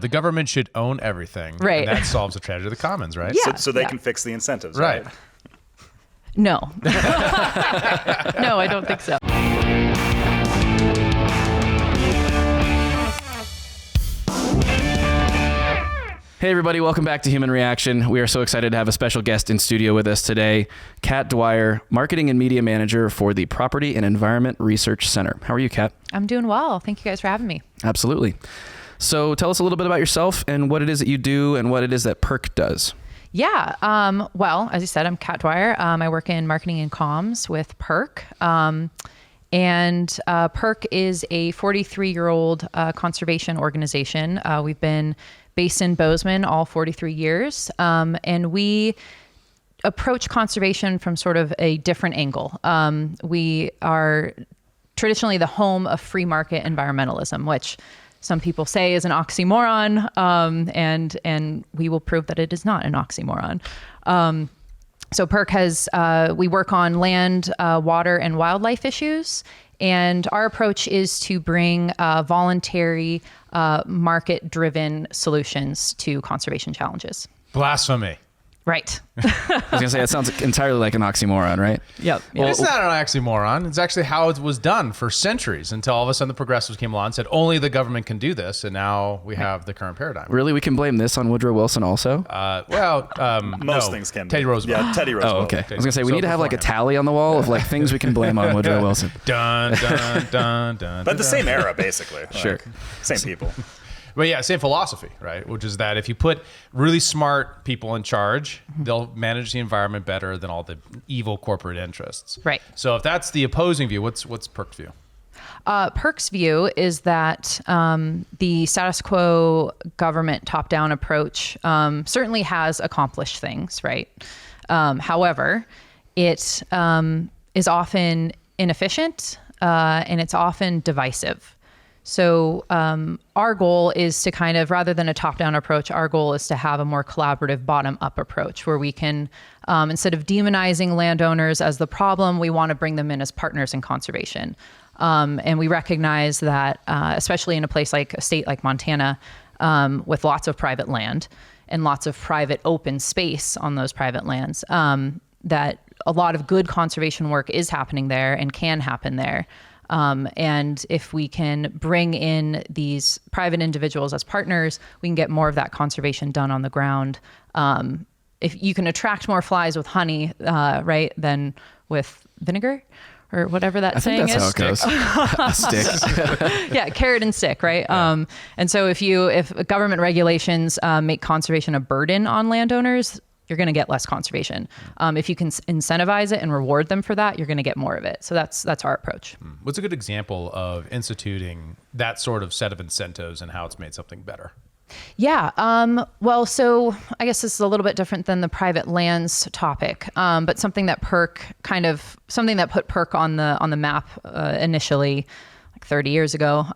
The government should own everything. Right. And that solves the tragedy of the commons, right? Yeah. So they can fix the incentives, Right. right? No. No, I don't think so. Hey everybody, welcome back to Human Reaction. We are so excited to have a special guest in studio with us today, Kat Dwyer, Marketing and Media Manager for the Property and Environment Research Center. How are you, Kat? I'm doing well. Thank you guys for having me. Absolutely. So tell us a little bit about yourself and what it is that you do and what it is that PERC does. Yeah. Well, as you said, I'm Kat Dwyer. I work in marketing and comms with PERC. And PERC is a 43-year-old conservation organization. We've been based in Bozeman all 43 years. And we approach conservation from sort of a different angle. We are traditionally the home of free market environmentalism, which some people say is an oxymoron. And we will prove that it is not an oxymoron. So PERC has, we work on land, water, and wildlife issues. And our approach is to bring voluntary, market-driven solutions to conservation challenges. Blasphemy. Right. I was going to say, that sounds entirely like an oxymoron, right? Yep. It's not an oxymoron. It's actually how it was done for centuries until all of a sudden the progressives came along and said only the government can do this. And now we have the current paradigm. Really? We can blame this on Woodrow Wilson also? Most things can be. Teddy Roosevelt. Yeah, Teddy Roosevelt. Oh, okay. I was going to say, we need to have like a tally on the wall of like things we can blame on Woodrow Wilson. Dun, dun, dun, dun. But the same era, basically. Sure. Same people. But yeah, same philosophy, right? Which is that if you put really smart people in charge, they'll manage the environment better than all the evil corporate interests. Right. So if that's the opposing view, what's PERC's view? PERC's view is that the status quo government top-down approach certainly has accomplished things, right? However, it is often inefficient and it's often divisive. So our goal is to kind of, rather than a top-down approach, our goal is to have a more collaborative bottom-up approach where we can, instead of demonizing landowners as the problem, we want to bring them in as partners in conservation. And we recognize that, especially in a place like a state like Montana, with lots of private land and lots of private open space on those private lands, that a lot of good conservation work is happening there and can happen there. And if we can bring in these private individuals as partners, we can get more of that conservation done on the ground. If you can attract more flies with honey, right, than with vinegar or whatever that saying is. I think that's how it goes. Stick. Yeah, carrot and stick, right? Yeah. And so if government regulations make conservation a burden on landowners, you're going to get less conservation. If you can incentivize it and reward them for that, you're going to get more of it. So that's our approach. What's a good example of instituting that sort of set of incentives and how it's made something better? Yeah. Well, so I guess this is a little bit different than the private lands topic, but something that put PERC on the map initially, 30 years ago.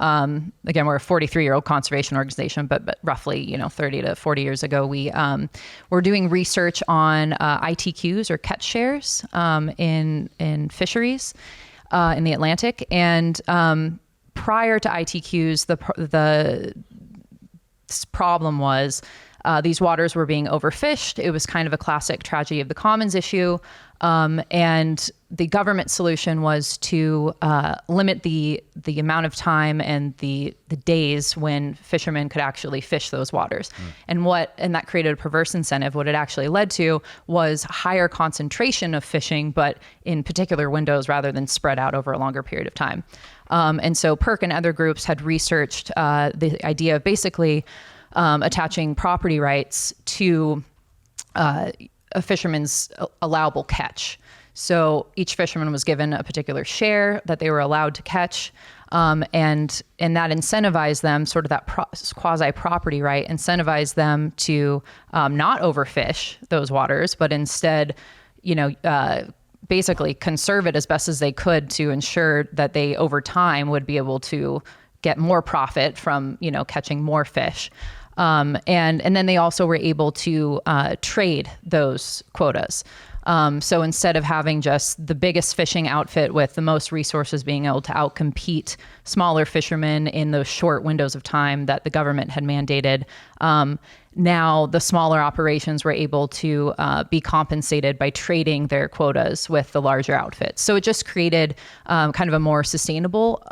Again, we're a 43-year-old conservation organization, but roughly, 30 to 40 years ago, we're doing research on ITQs or catch shares in fisheries in the Atlantic. And prior to ITQs, the problem was these waters were being overfished. It was kind of a classic tragedy of the commons issue. And the government solution was to limit the amount of time and the days when fishermen could actually fish those waters. And that created a perverse incentive. What it actually led to was higher concentration of fishing, but in particular windows rather than spread out over a longer period of time. And so PERC and other groups had researched the idea of basically attaching property rights to a fisherman's allowable catch. So each fisherman was given a particular share that they were allowed to catch, and that incentivized them, sort of that quasi-property right, incentivized them to not overfish those waters, but instead, basically conserve it as best as they could to ensure that they, over time, would be able to get more profit from, catching more fish. And then they also were able to trade those quotas. So instead of having just the biggest fishing outfit with the most resources being able to outcompete smaller fishermen in those short windows of time that the government had mandated, now the smaller operations were able to be compensated by trading their quotas with the larger outfits. So it just created kind of a more sustainable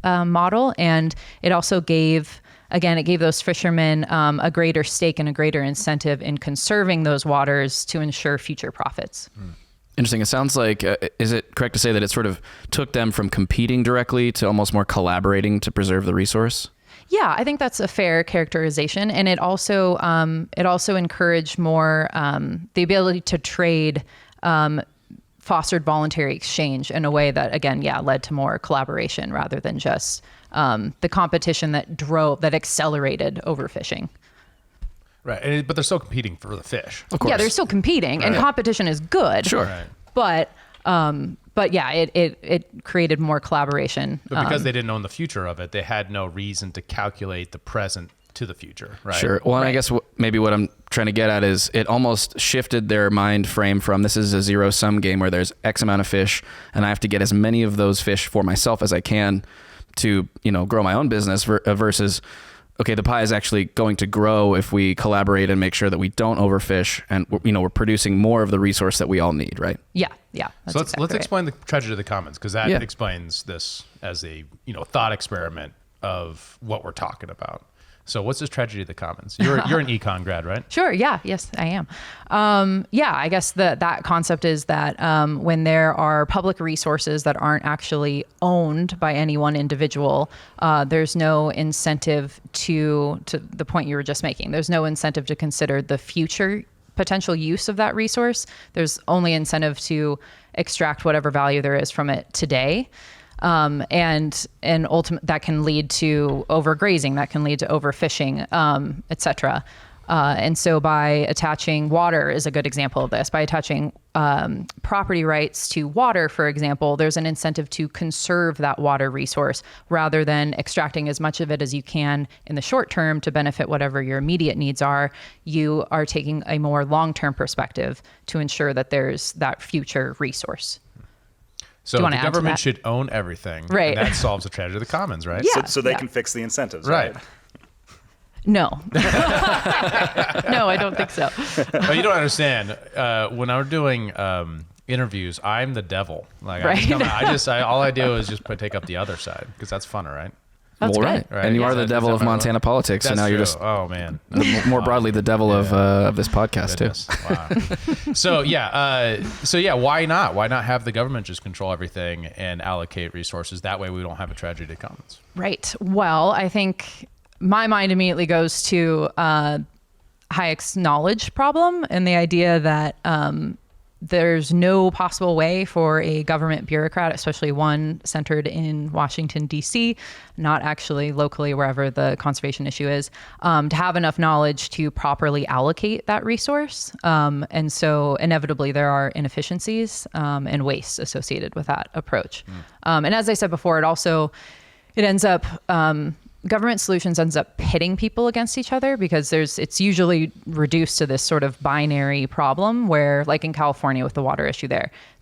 model, and it also gave those fishermen a greater stake and a greater incentive in conserving those waters to ensure future profits. Interesting. It sounds like, is it correct to say that it sort of took them from competing directly to almost more collaborating to preserve the resource? Yeah, I think that's a fair characterization. And it also encouraged more the ability to trade, fostered voluntary exchange in a way that, again, led to more collaboration rather than just the competition that accelerated overfishing. Right. But they're still competing for the fish. Of course. Yeah, they're still competing, and competition is good. Sure. Right. But yeah, it created more collaboration. But because they didn't own the future of it, they had no reason to calculate the present to the future, right? Sure. Well, and I guess maybe what I'm trying to get at is it almost shifted their mind frame from this is a zero-sum game where there's X amount of fish, and I have to get as many of those fish for myself as I can to, grow my own business versus, okay, the pie is actually going to grow if we collaborate and make sure that we don't overfish, and we're producing more of the resource that we all need, right? Yeah. So let's explain the tragedy of the commons, because that explains this as a thought experiment of what we're talking about. So what's this tragedy of the commons? You're an econ grad, right? Sure. Yeah. Yes, I am. I guess that concept is that when there are public resources that aren't actually owned by any one individual, there's no incentive to the point you were just making. There's no incentive to consider the future potential use of that resource. There's only incentive to extract whatever value there is from it today. And ultimately that can lead to overgrazing, that can lead to overfishing, et cetera. And so by attaching water is a good example of this. By attaching property rights to water, for example, there's an incentive to conserve that water resource rather than extracting as much of it as you can in the short term to benefit whatever your immediate needs are. You are taking a more long-term perspective to ensure that there's that future resource. So the government should own everything. Right. And that solves the tragedy of the commons, right? Yeah. So they can fix the incentives, right? No. No, I don't think so. But you don't understand. When I'm doing interviews, I'm the devil. Like, Right. all I do is just take up the other side, because that's funner, right? That's right. Right. And you Yeah. are the devil of Montana politics, so now you're just oh man, more broadly the devil of this podcast Goodness. too. Wow. So why not? Why not have the government just control everything and allocate resources? That way we don't have a tragedy of commons. Right. Well, I think my mind immediately goes to Hayek's knowledge problem and the idea that there's no possible way for a government bureaucrat, especially one centered in Washington, D.C., not actually locally wherever the conservation issue is, to have enough knowledge to properly allocate that resource. And so inevitably there are inefficiencies and waste associated with that approach. And as I said before, it ends up government solutions ends up pitting people against each other because it's usually reduced to this sort of binary problem where, like in California with the water issue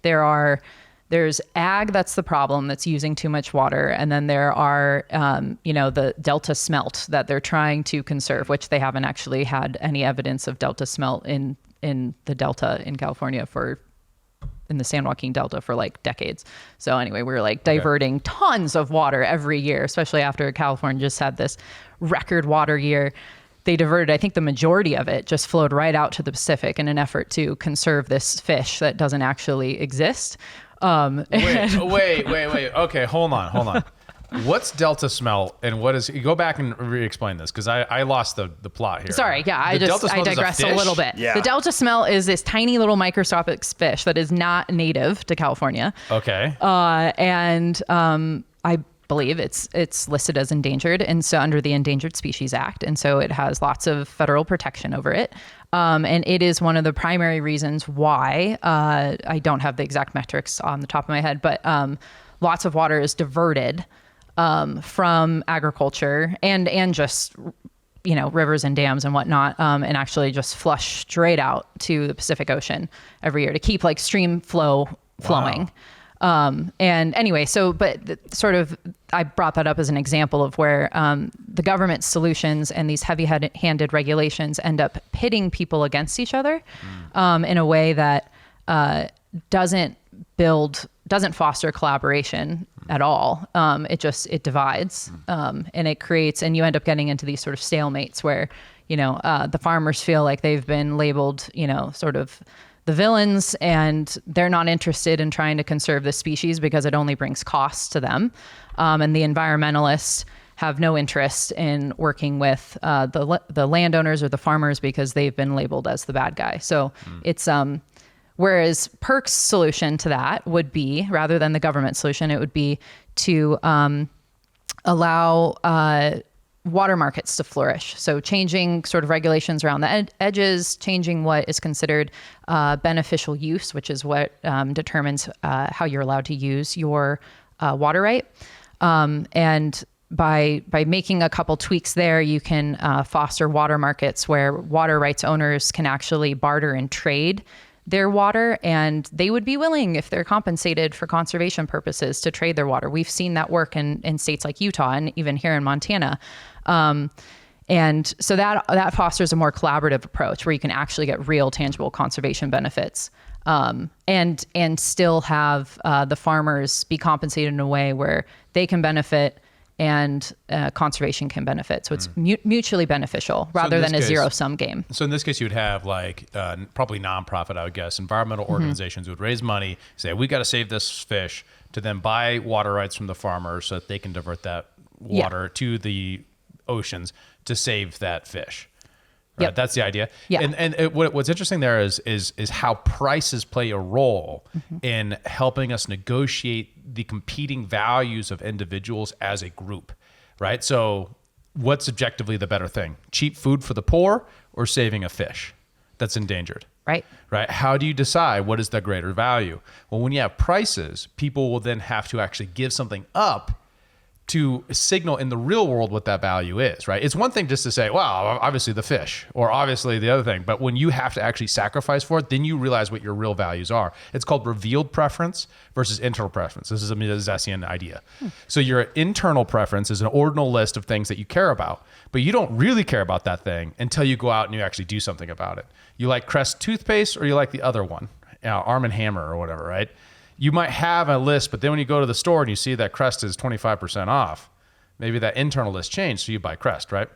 there's ag that's the problem that's using too much water, and then there are the delta smelt that they're trying to conserve, which they haven't actually had any evidence of delta smelt in the delta in California in the San Joaquin Delta for like decades. So anyway, we're diverting tons of water every year, especially after California just had this record water year. They diverted, I think the majority of it just flowed right out to the Pacific in an effort to conserve this fish that doesn't actually exist. Wait. Okay, hold on. What's delta smelt and what is? Go back and re-explain this because I lost the plot here. Sorry, yeah, I digress a little bit. Yeah. The delta smelt is this tiny little microscopic fish that is not native to California. Okay. I believe it's listed as endangered, and so under the Endangered Species Act, and so it has lots of federal protection over it. And it is one of the primary reasons why I don't have the exact metrics on the top of my head, but lots of water is diverted from agriculture and just rivers and dams and whatnot, and actually just flush straight out to the Pacific Ocean every year to keep like stream flow flowing. Wow. And anyway, I brought that up as an example of where the government's solutions and these heavy-handed regulations end up pitting people against each other in a way that doesn't foster collaboration at all. It divides, and it creates, and you end up getting into these sort of stalemates where, the farmers feel like they've been labeled, sort of the villains, and they're not interested in trying to conserve the species because it only brings costs to them. And the environmentalists have no interest in working with the landowners or the farmers because they've been labeled as the bad guy. So it's whereas PERC's solution to that would be, rather than the government solution, it would be to allow water markets to flourish. So changing sort of regulations around the edges, changing what is considered beneficial use, which is what determines how you're allowed to use your water right. And by making a couple tweaks there, you can foster water markets where water rights owners can actually barter and trade their water, and they would be willing, if they're compensated for conservation purposes, to trade their water. We've seen that work in states like Utah and even here in Montana. And so that fosters a more collaborative approach where you can actually get real tangible conservation benefits, and still have the farmers be compensated in a way where they can benefit and conservation can benefit. So it's mutually beneficial rather than a zero-sum game. So in this case, you would have like probably nonprofit, I would guess, environmental organizations would raise money, say, we got to save this fish, to then buy water rights from the farmers so that they can divert that water to the oceans to save that fish. Right? Yep. That's the idea. Yeah. And what's interesting there is how prices play a role in helping us negotiate the competing values of individuals as a group, right? So what's objectively the better thing? Cheap food for the poor or saving a fish that's endangered? Right. Right. How do you decide what is the greater value? Well, when you have prices, people will then have to actually give something up to signal in the real world what that value is, right? It's one thing just to say, well, obviously the fish or obviously the other thing, but when you have to actually sacrifice for it, then you realize what your real values are. It's called revealed preference versus internal preference. This is a Misconception idea. So your internal preference is an ordinal list of things that you care about, but you don't really care about that thing until you go out and you actually do something about it. You like Crest toothpaste or you like the other one, Arm & Hammer or whatever, right? You might have a list, but then when you go to the store and you see that Crest is 25% off, maybe that internal list changed, so you buy Crest, right?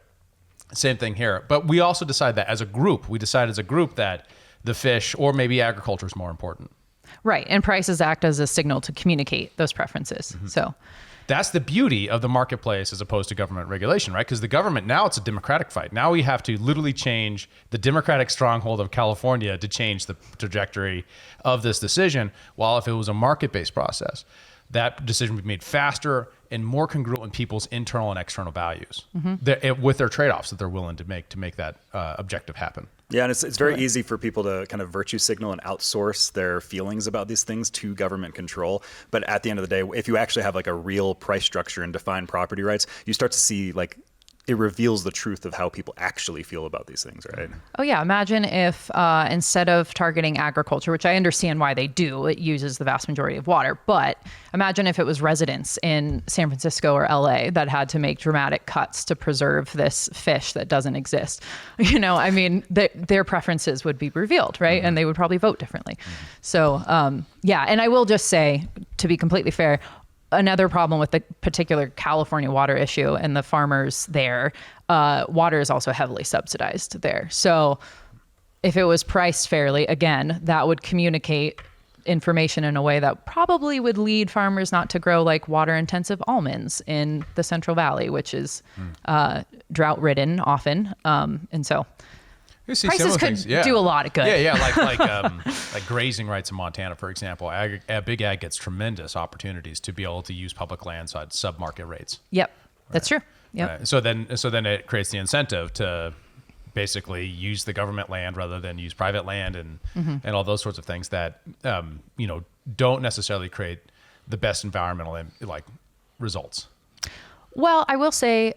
Same thing here. But we also decide that as a group, that the fish or maybe agriculture is more important. Right. And prices act as a signal to communicate those preferences. So that's the beauty of the marketplace as opposed to government regulation, right? Because the government, now it's a democratic fight. Now we have to literally change the democratic stronghold of California to change the trajectory of this decision. While if it was a market-based process, that decision would be made faster and more congruent with people's internal and external values with their trade-offs that they're willing to make that objective happen. Yeah, and it's very easy for people to kind of virtue signal and outsource their feelings about these things to government control. But at the end of the day, if you actually have like a real price structure and defined property rights, you start to see like it reveals the truth of how people actually feel about these things, right? Oh yeah, imagine if instead of targeting agriculture, which I understand why they do, it uses the vast majority of water, but imagine if it was residents in San Francisco or LA that had to make dramatic cuts to preserve this fish that doesn't exist. I mean, their preferences would be revealed, right? And they would probably vote differently. So yeah, and I will just say, to be completely fair, another problem with the particular California water issue and the farmers there, water is also heavily subsidized there. So if it was priced fairly, again, that would communicate information in a way that probably would lead farmers not to grow like water intensive almonds in the Central Valley, which is drought ridden often. And so prices could do a lot of good. Yeah, like grazing rights in Montana, for example. Big ag gets tremendous opportunities to be able to use public lands at sub-market rates. Yep, that's true. Yep. Right. So then it creates the incentive to basically use the government land rather than use private land and all those sorts of things that don't necessarily create the best environmental results. Well, I will say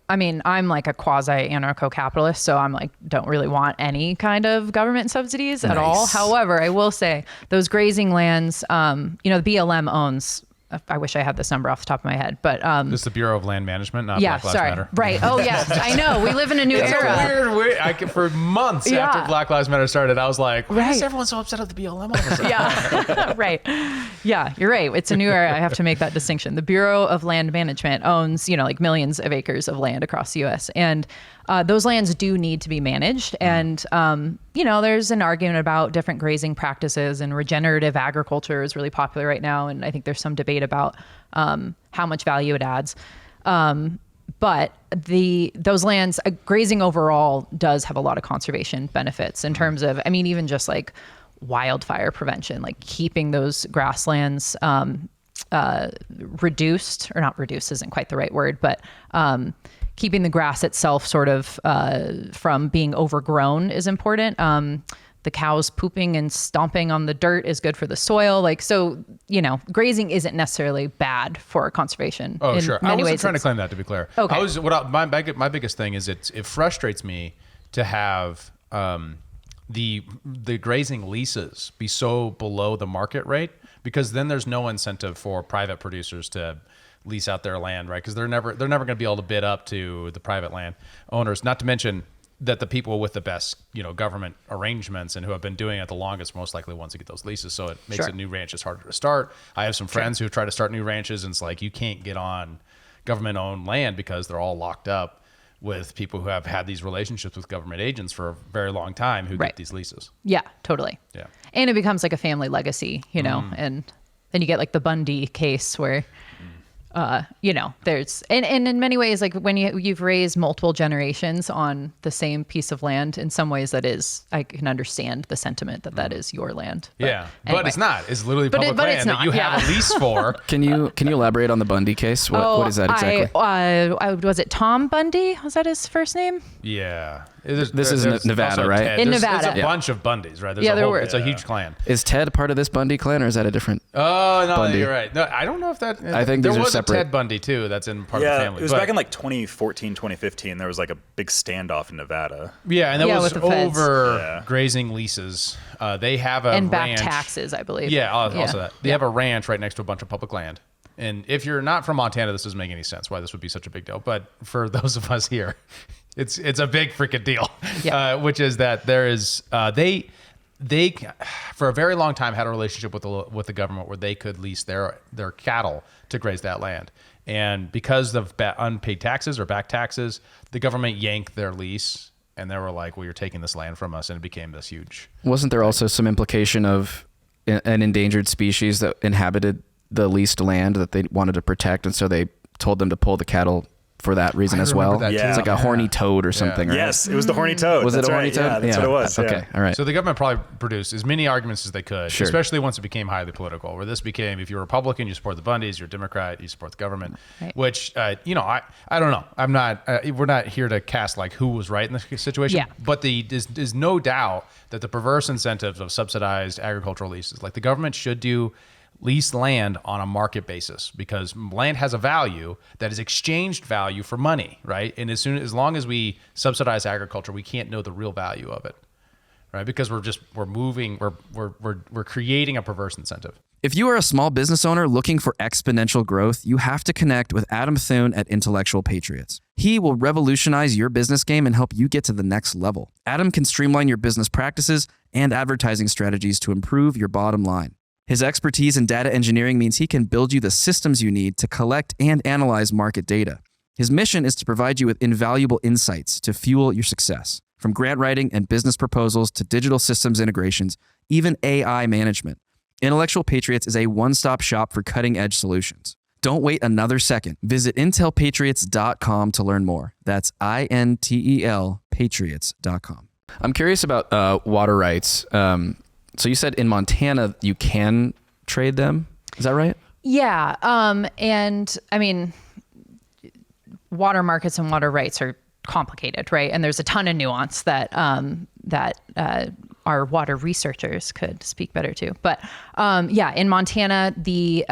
I mean, I'm like a quasi anarcho-capitalist, so I'm like, don't really want any kind of government subsidies at all. However, I will say those grazing lands, the BLM owns, I wish I had this number off the top of my head, but This is the Bureau of Land Management, not yeah, Black Lives sorry. Matter. Right. Oh, yes. I know. We live in a new era. Weird. For months after Black Lives Matter started, I was like, why is everyone so upset at the BLM all of a sudden? Yeah. Right. Yeah, you're right. It's a new era. I have to make that distinction. The Bureau of Land Management owns, like millions of acres of land across the U.S. And those lands do need to be managed. And, there's an argument about different grazing practices, and regenerative agriculture is really popular right now. And I think there's some debate about how much value it adds. But those lands, grazing overall does have a lot of conservation benefits in terms of, even just like wildfire prevention, like keeping those grasslands reduced, or not reduced isn't quite the right word, but keeping the grass itself sort of from being overgrown is important. The cows pooping and stomping on the dirt is good for the soil. Grazing isn't necessarily bad for conservation. Oh, sure. I wasn't trying to claim that, to be clear. Okay. My biggest thing is it frustrates me to have the grazing leases be so below the market rate, because then there's no incentive for private producers to lease out their land, right? Because they're never going to be able to bid up to the private land owners. Not to mention that the people with the best, government arrangements and who have been doing it the longest, most likely ones to get those leases. So it makes a new ranch just harder to start. I have some friends who try to start new ranches, and it's like, you can't get on government-owned land because they're all locked up with people who have had these relationships with government agents for a very long time who get these leases. Yeah, totally. Yeah. And it becomes like a family legacy, and then you get like the Bundy case where there's, and in many ways, like when you've raised multiple generations on the same piece of land, in some ways I can understand the sentiment that is your land. But but it's not. It's literally public land that you have a lease for. Can you elaborate on the Bundy case? What is that exactly? Was it Tom Bundy? Was that his first name? Yeah. This is Nevada, right? In Nevada. There's a bunch of Bundys, right? It's a huge clan. Is Ted part of this Bundy clan, or is that a different? Oh, no, Bundy? You're right. No, I don't know if that. I think these are separate. There was a Ted Bundy too. That's in part of the family. It was back in like 2014, 2015. There was like a big standoff in Nevada. Yeah, and that was over feds. grazing leases. They have a and ranch. back taxes, I believe. Yeah, also that. They have a ranch right next to a bunch of public land. And if you're not from Montana, this doesn't make any sense why this would be such a big deal. But for those of us here, it's a big freaking deal. Yeah. Which is that there is they for a very long time had a relationship with the government where they could lease their cattle to graze that land. And because of unpaid taxes or back taxes, the government yanked their lease, and they were like, well, you're taking this land from us, and it became this huge. Wasn't there also some implication of an endangered species that inhabited the leased land that they wanted to protect, and so they told them to pull the cattle for that reason as well? It's like a horny toad or something, right? Yes, it was the horny toad. Was it a horny toad? Yeah, that's what it was. Okay, all right. So the government probably produced as many arguments as they could, especially once it became highly political, where this became, if you're a Republican, you support the Bundys, you're a Democrat, you support the government, which, I don't know. I'm not, we're not here to cast like who was right in this situation, but there's no doubt that the perverse incentives of subsidized agricultural leases, like the government should do lease land on a market basis, because land has a value that is exchanged value for money, right? And as long as we subsidize agriculture, we can't know the real value of it, right? Because we're creating a perverse incentive. If you are a small business owner looking for exponential growth, you have to connect with Adam Thune at Intellectual Patriots. He will revolutionize your business game and help you get to the next level. Adam can streamline your business practices and advertising strategies to improve your bottom line. His expertise in data engineering means he can build you the systems you need to collect and analyze market data. His mission is to provide you with invaluable insights to fuel your success. From grant writing and business proposals to digital systems integrations, even AI management, Intellectual Patriots is a one-stop shop for cutting-edge solutions. Don't wait another second. Visit intelpatriots.com to learn more. That's INTEL patriots.com. I'm curious about water rights. So you said in Montana you can trade them. Is that right? Yeah. And I mean, water markets and water rights are complicated, right? And there's a ton of nuance that our water researchers could speak better to. But in Montana, the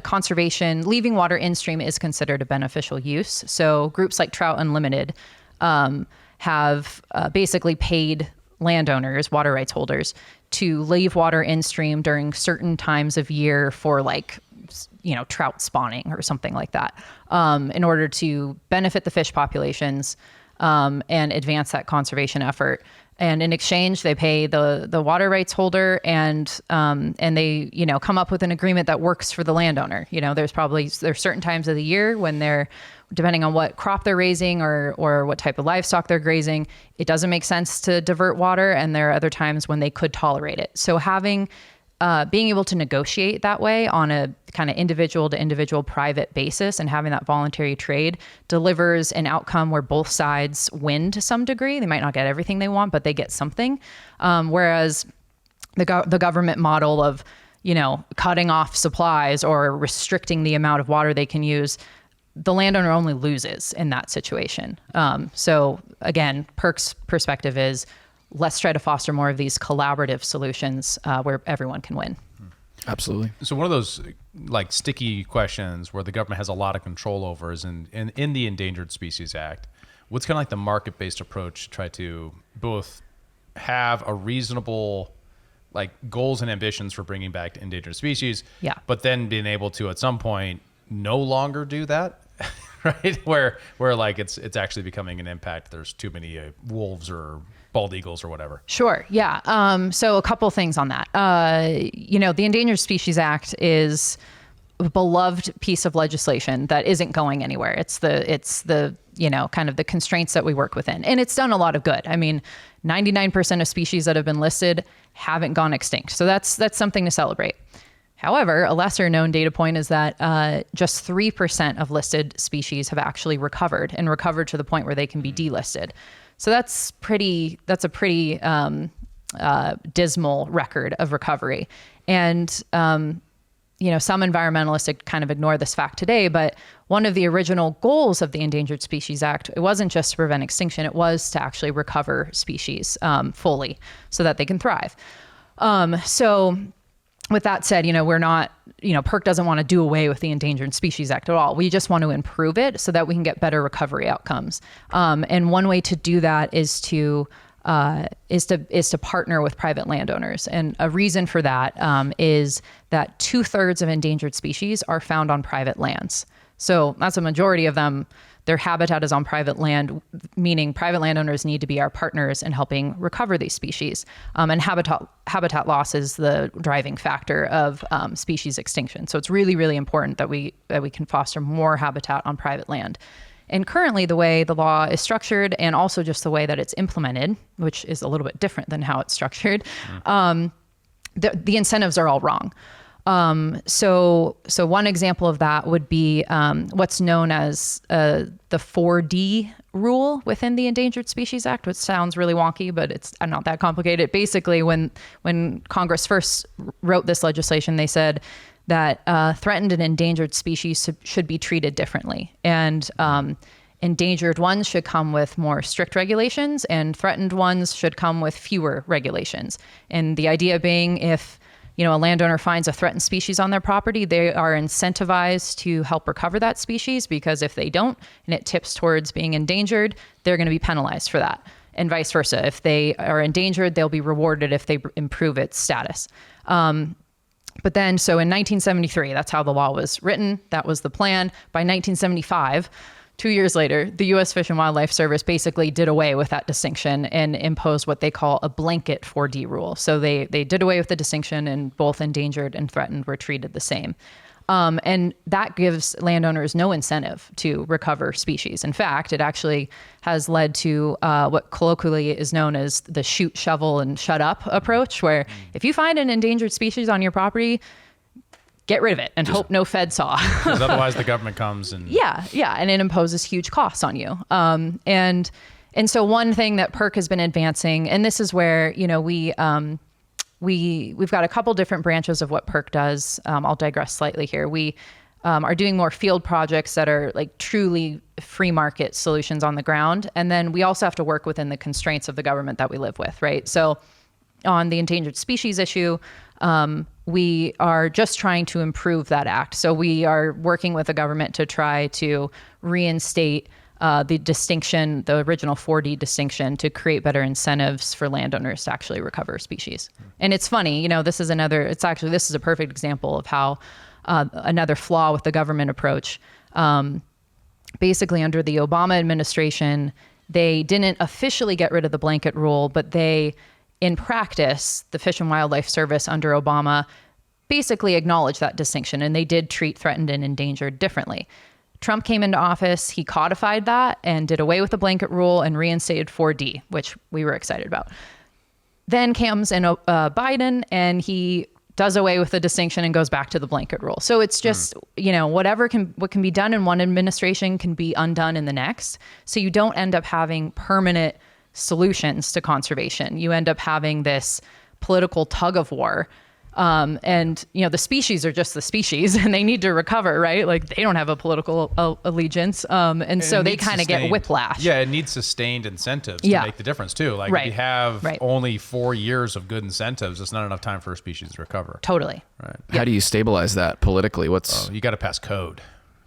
conservation, leaving water in stream is considered a beneficial use. So groups like Trout Unlimited have basically paid landowners, water rights holders, to leave water in stream during certain times of year for trout spawning or something like that, in order to benefit the fish populations and advance that conservation effort. And in exchange, they pay the water rights holder, and they come up with an agreement that works for the landowner. There's certain times of the year when they're, depending on what crop they're raising or what type of livestock they're grazing, it doesn't make sense to divert water, and there are other times when they could tolerate it. So being able to negotiate that way on a kind of individual to individual private basis and having that voluntary trade delivers an outcome where both sides win to some degree. They might not get everything they want, but they get something. Whereas the government model of, cutting off supplies or restricting the amount of water they can use, the landowner only loses in that situation. So again, PERC's perspective is, let's try to foster more of these collaborative solutions where everyone can win. Absolutely. So one of those sticky questions where the government has a lot of control over is in the Endangered Species Act. What's kind of the market-based approach to try to both have a reasonable goals and ambitions for bringing back endangered species, but then being able to at some point no longer do that, right? Where it's actually becoming an impact. There's too many wolves or bald eagles or whatever. Sure. Yeah. So a couple things on that. The Endangered Species Act is a beloved piece of legislation that isn't going anywhere. It's the kind of the constraints that we work within. And it's done a lot of good. I mean, 99% of species that have been listed haven't gone extinct. So that's something to celebrate. However, a lesser known data point is that just 3% of listed species have actually recovered to the point where they can be delisted. So that's a pretty dismal record of recovery. And, some environmentalists kind of ignore this fact today, but one of the original goals of the Endangered Species Act, it wasn't just to prevent extinction, it was to actually recover species fully so that they can thrive. So with that said, we're not, PERC doesn't want to do away with the Endangered Species Act at all. We just want to improve it so that we can get better recovery outcomes. And one way to do that is to partner with private landowners. And a reason for that is that 2/3 of endangered species are found on private lands. So that's a majority of them. Their habitat is on private land, meaning private landowners need to be our partners in helping recover these species. And habitat loss is the driving factor of species extinction. So it's really, really important that we can foster more habitat on private land. And currently, the way the law is structured, and also just the way that it's implemented, which is a little bit different than how it's structured, the incentives are all wrong. So one example of that would be what's known as the 4D rule within the Endangered Species Act, which sounds really wonky, but it's not that complicated. Basically, when Congress first wrote this legislation, they said that threatened and endangered species should be treated differently. And endangered ones should come with more strict regulations, and threatened ones should come with fewer regulations. And the idea being, if a landowner finds a threatened species on their property, they are incentivized to help recover that species, because if they don't and it tips towards being endangered, they're going to be penalized for that. And vice versa. If they are endangered, they'll be rewarded if they improve its status. But then, so in 1973, that's how the law was written. That was the plan. By 1975, 2 years later, the U.S. Fish and Wildlife Service basically did away with that distinction and imposed what they call a blanket 4D rule. So they did away with the distinction, and both endangered and threatened were treated the same. And that gives landowners no incentive to recover species. In fact, it actually has led to what colloquially is known as the shoot, shovel, and shut up approach, where if you find an endangered species on your property, get rid of it and hope no Fed saw. Because otherwise the government comes and... Yeah, and it imposes huge costs on you. And so one thing that PERC has been advancing, and this is where, we've got a couple different branches of what PERC does. I'll digress slightly here. We are doing more field projects that are truly free market solutions on the ground. And then we also have to work within the constraints of the government that we live with, right? So on the endangered species issue, we are just trying to improve that act. So we are working with the government to try to reinstate the distinction, the original 4D distinction, to create better incentives for landowners to actually recover species. And it's funny, this is a perfect example of how another flaw with the government approach. Basically, under the Obama administration, they didn't officially get rid of the blanket rule, but they, in practice, the Fish and Wildlife Service under Obama basically acknowledged that distinction, and they did treat threatened and endangered differently. Trump came into office, he codified that and did away with the blanket rule and reinstated 4D, which we were excited about. Then comes in Biden, and he does away with the distinction and goes back to the blanket rule. So it's just, what can be done in one administration can be undone in the next. So you don't end up having permanent solutions to conservation. You end up having this political tug of war. And the species are just the species, and they need to recover, right? Like, they don't have a political allegiance. And so they kind of get whiplash. Yeah, it needs sustained incentives to make the difference too. Like, if you have only 4 years of good incentives, it's not enough time for a species to recover. Totally. Right. How do you stabilize that politically? You got to pass code.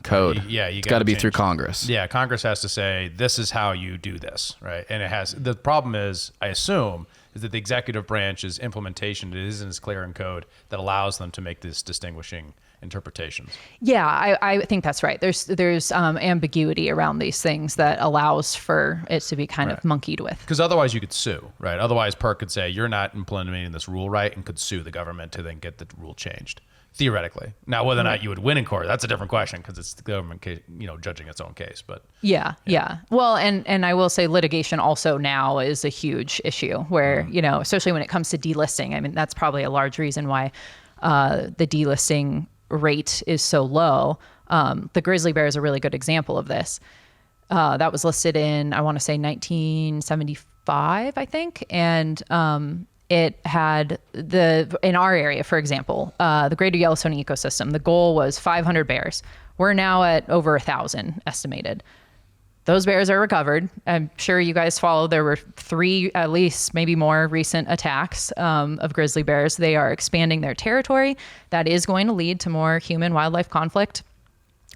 It's got to be through Congress. Yeah, Congress has to say, this is how you do this, right? And the problem is, I assume, is that the executive branch's implementation isn't as clear in code that allows them to make these distinguishing interpretations. Yeah, I think that's right. There's ambiguity around these things that allows for it to be kind of monkeyed with. Because otherwise you could sue, right? Otherwise PERC could say, you're not implementing this rule right, and could sue the government to then get the rule changed. Theoretically. Now, whether or not you would win in court, that's a different question, because it's the government case, judging its own case. But yeah. Well, and I will say litigation also now is a huge issue where, especially when it comes to delisting. I mean, that's probably a large reason why the delisting rate is so low. The grizzly bear is a really good example of this. That was listed in, I want to say 1975, I think. And it had in our area, for example, the greater Yellowstone ecosystem, the goal was 500 bears. We're now at over 1,000 estimated. Those bears are recovered. I'm sure you guys followed. There were 3, at least, maybe more recent attacks of grizzly bears. They are expanding their territory. That is going to lead to more human-wildlife conflict.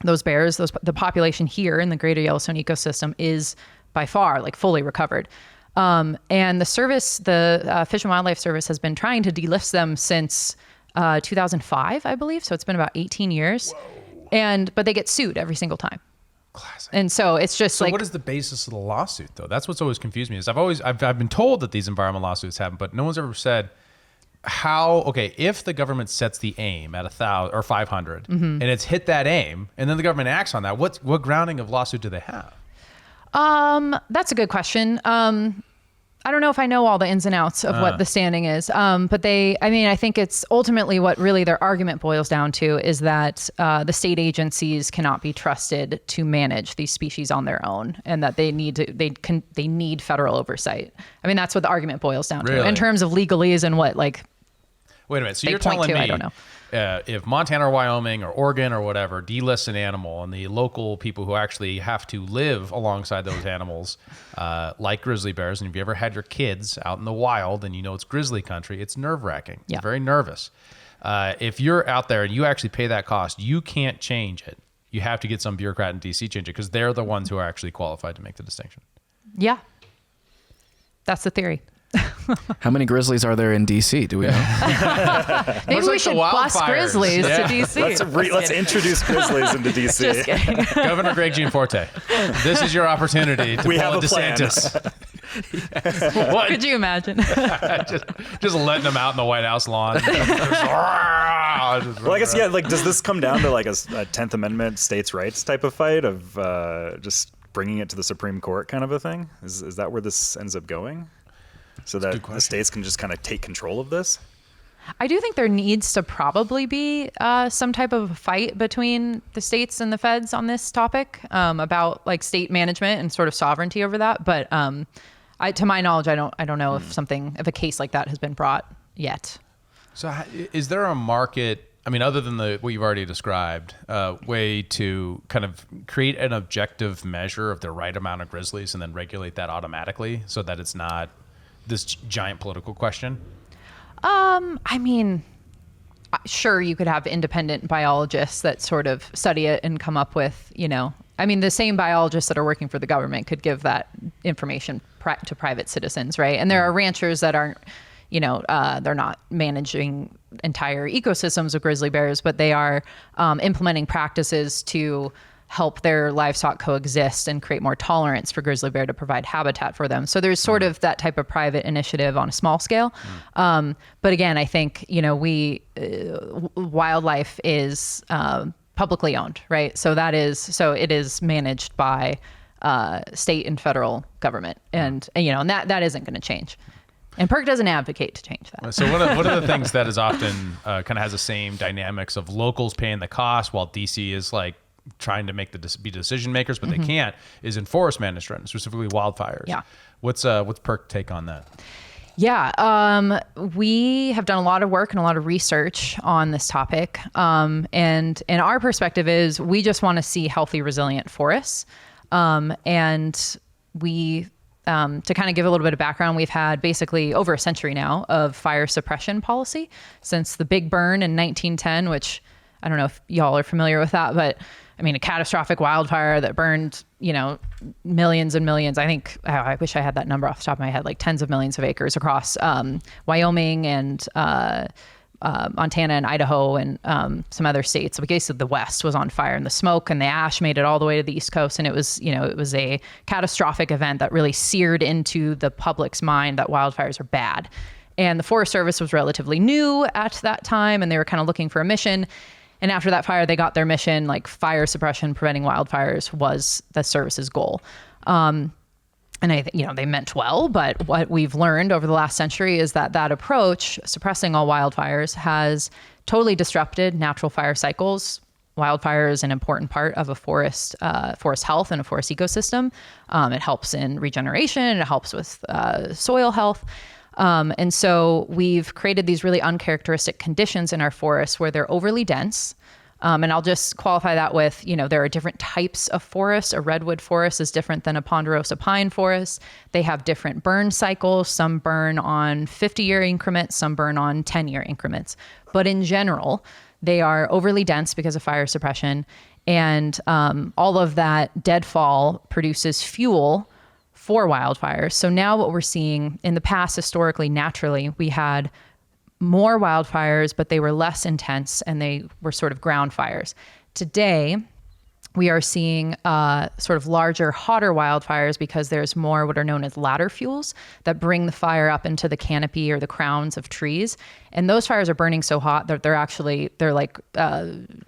Those bears, the population here in the greater Yellowstone ecosystem is by far fully recovered. And the service, the Fish and Wildlife Service, has been trying to delist them since 2005, I believe. So it's been about 18 years. Whoa. But they get sued every single time. Classic. And so it's just what is the basis of the lawsuit, though? That's what's always confused me. Is I've been told that these environmental lawsuits happen, but no one's ever said if the government sets the aim at 1,000 or 500 and it's hit that aim, and then the government acts on that, what grounding of lawsuit do they have? That's a good question. I don't know if I know all the ins and outs of what the standing is. But I think it's ultimately what really their argument boils down to is that the state agencies cannot be trusted to manage these species on their own, and that they need federal oversight. I mean, that's what the argument boils down to in terms of legalese and what Wait a minute. So you're telling me, I don't know. If Montana or Wyoming or Oregon or whatever delists an animal, and the local people who actually have to live alongside those animals, like grizzly bears, and if you ever had your kids out in the wild and it's grizzly country, it's nerve-wracking. Yeah. It's very nervous. If you're out there and you actually pay that cost, you can't change it. You have to get some bureaucrat in D.C. change it, because they're the ones who are actually qualified to make the distinction. Yeah. That's the theory. How many grizzlies are there in DC? Do we know? Maybe we should bus grizzlies to DC. Let's introduce grizzlies into Just DC. kidding. Governor Greg Gianforte, this is your opportunity to pull a DeSantis. What? Could you imagine? just letting them out in the White House lawn. Well, I guess, does this come down to a 10th Amendment states' rights type of fight of just bringing it to the Supreme Court kind of a thing? Is that where this ends up going? So that the states can just kind of take control of this? I do think there needs to probably be some type of fight between the states and the feds on this topic about state management and sort of sovereignty over that. But to my knowledge, I don't know if a case like that has been brought yet. So is there a market, other than what you've already described, way to kind of create an objective measure of the right amount of grizzlies and then regulate that automatically so that it's not this giant political question? I mean, sure, you could have independent biologists that sort of study it and come up with, I mean, the same biologists that are working for the government could give that information to private citizens, right? And there are ranchers that aren't, they're not managing entire ecosystems of grizzly bears, but they are implementing practices to help their livestock coexist and create more tolerance for grizzly bear to provide habitat for them. So there's sort of that type of private initiative on a small scale. But again, I think, wildlife is publicly owned, right? So it is managed by state and federal government. And that isn't going to change. And PERC doesn't advocate to change that. So one of the things that is often kind of has the same dynamics of locals paying the cost while DC is like trying to be decision makers, but they can't, is in forest management, specifically wildfires. Yeah. What's PERC take on that? Yeah, we have done a lot of work and a lot of research on this topic. And our perspective is we just want to see healthy, resilient forests. And we, to kind of give a little bit of background, we've had basically over a century now of fire suppression policy since the big burn in 1910, which I don't know if y'all are familiar with that, but I mean, a catastrophic wildfire that burned, millions and millions. I think, I wish I had that number off the top of my head, like tens of millions of acres across Wyoming and Montana and Idaho and some other states. So basically the West was on fire, and the smoke and the ash made it all the way to the East Coast. And it was, it was a catastrophic event that really seared into the public's mind that wildfires are bad. And the Forest Service was relatively new at that time, and they were kind of looking for a mission. And after that fire, they got their mission, like fire suppression, preventing wildfires was the service's goal. And I think, they meant well, but what we've learned over the last century is that approach, suppressing all wildfires, has totally disrupted natural fire cycles. Wildfire is an important part of a forest health and a forest ecosystem. It helps in regeneration, it helps with soil health. And so we've created these really uncharacteristic conditions in our forests where they're overly dense. And I'll just qualify that with, there are different types of forests. A redwood forest is different than a ponderosa pine forest. They have different burn cycles. Some burn on 50-year increments, some burn on 10-year increments. But in general, they are overly dense because of fire suppression. And all of that deadfall produces fuel for wildfires. So now what we're seeing in the past, historically, naturally, we had more wildfires, but they were less intense and they were sort of ground fires. Today, we are seeing sort of larger, hotter wildfires because there's more what are known as ladder fuels that bring the fire up into the canopy or the crowns of trees. And those fires are burning so hot that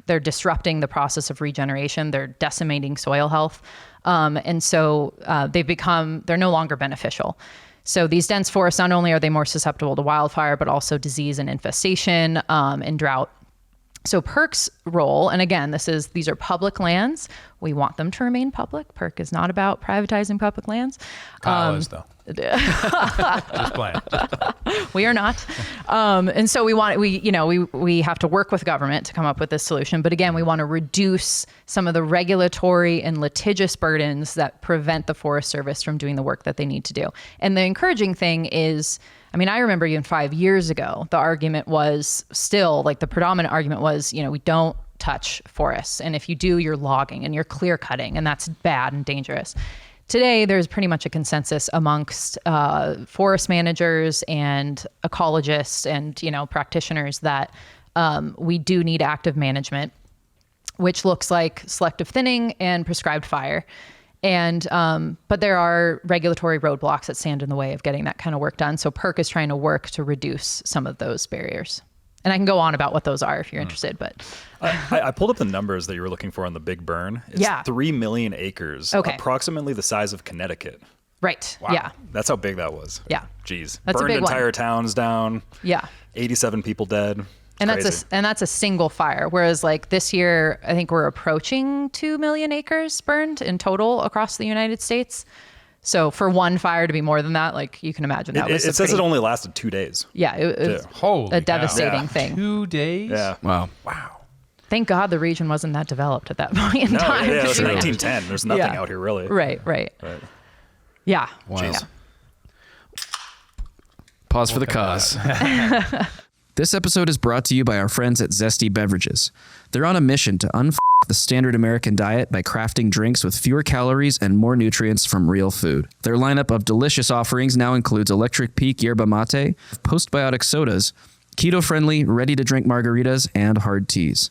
they're disrupting the process of regeneration. They're decimating soil health. And so they're no longer beneficial. So these dense forests, not only are they more susceptible to wildfire, but also disease and infestation and drought. So PERC's role, and again, these are public lands. We want them to remain public. PERC is not about privatizing public lands. Kyle is, though. Just playing. We are not. And so we have to work with government to come up with this solution. But again, we want to reduce some of the regulatory and litigious burdens that prevent the Forest Service from doing the work that they need to do. And the encouraging thing is, I remember even 5 years ago, the argument was still, the predominant argument was, we don't touch forests. And if you do, you're logging and you're clear cutting, and that's bad and dangerous. Today, there's pretty much a consensus amongst forest managers and ecologists and practitioners that we do need active management, which looks like selective thinning and prescribed fire. And but there are regulatory roadblocks that stand in the way of getting that kind of work done. So PERC is trying to work to reduce some of those barriers. And I can go on about what those are if you're interested, but I pulled up the numbers that you were looking for on the big burn. It's 3 million acres, approximately the size of Connecticut. Right. Wow. Yeah. That's how big that was. Yeah. Jeez. That's burned a big entire one. Towns down. Yeah. 87 people dead. And that's a single fire. Whereas this year, I think we're approaching 2 million acres burned in total across the United States. So for one fire to be more than that, you can imagine that was it says it only lasted 2 days. Yeah, it was a devastating thing. 2 days? Yeah. Wow. Thank God the region wasn't that developed at that point in time. Yeah, it was 1910. There's nothing out here really. Right. Yeah. Wow. Pause for the cause. This episode is brought to you by our friends at Zesty Beverages. They're on a mission to unf the standard American diet by crafting drinks with fewer calories and more nutrients from real food. Their lineup of delicious offerings now includes Electric Peak Yerba Mate, postbiotic sodas, keto-friendly, ready-to-drink margaritas, and hard teas.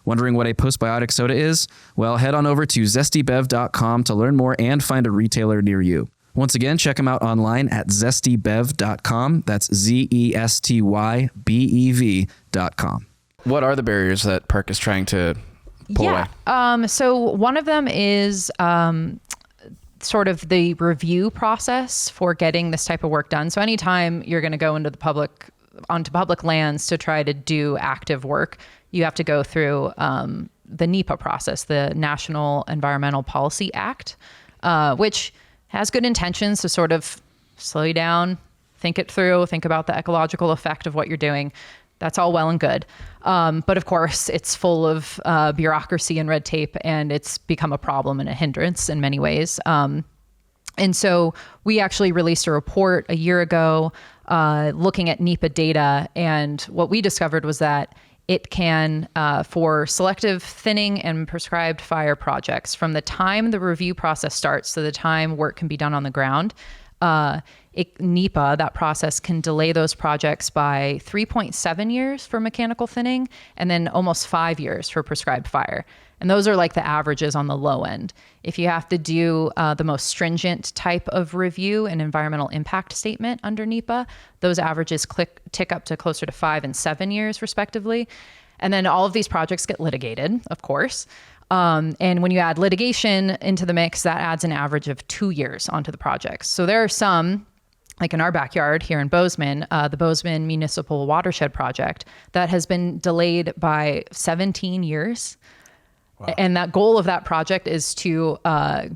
Wondering what a postbiotic soda is? Well, head on over to zestybev.com to learn more and find a retailer near you. Once again, check them out online at zestybev.com. That's ZESTYBEV.com. What are the barriers that PERC is trying to pull away? So one of them is sort of the review process for getting this type of work done. So anytime you're going to go onto public lands to try to do active work, you have to go through the NEPA process, the National Environmental Policy Act, which has good intentions to sort of slow you down, think it through, think about the ecological effect of what you're doing. That's all well and good. But of course, it's full of bureaucracy and red tape, and it's become a problem and a hindrance in many ways. And so we actually released a report a year ago looking at NEPA data. And what we discovered was that it can, for selective thinning and prescribed fire projects, from the time the review process starts to the time work can be done on the ground, NEPA, that process, can delay those projects by 3.7 years for mechanical thinning and then almost 5 years for prescribed fire. And those are like the averages on the low end. If you have to do the most stringent type of review, an environmental impact statement under NEPA, those averages tick up to closer to 5 and 7 years respectively. And then all of these projects get litigated, of course. And when you add litigation into the mix, that adds an average of 2 years onto the projects. So there are some, like in our backyard here in Bozeman, the Bozeman Municipal Watershed Project, that has been delayed by 17 years. Wow. And that goal of that project is to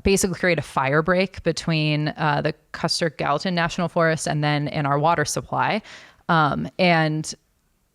basically create a fire break between the Custer-Gallatin National Forest and then in our water supply. And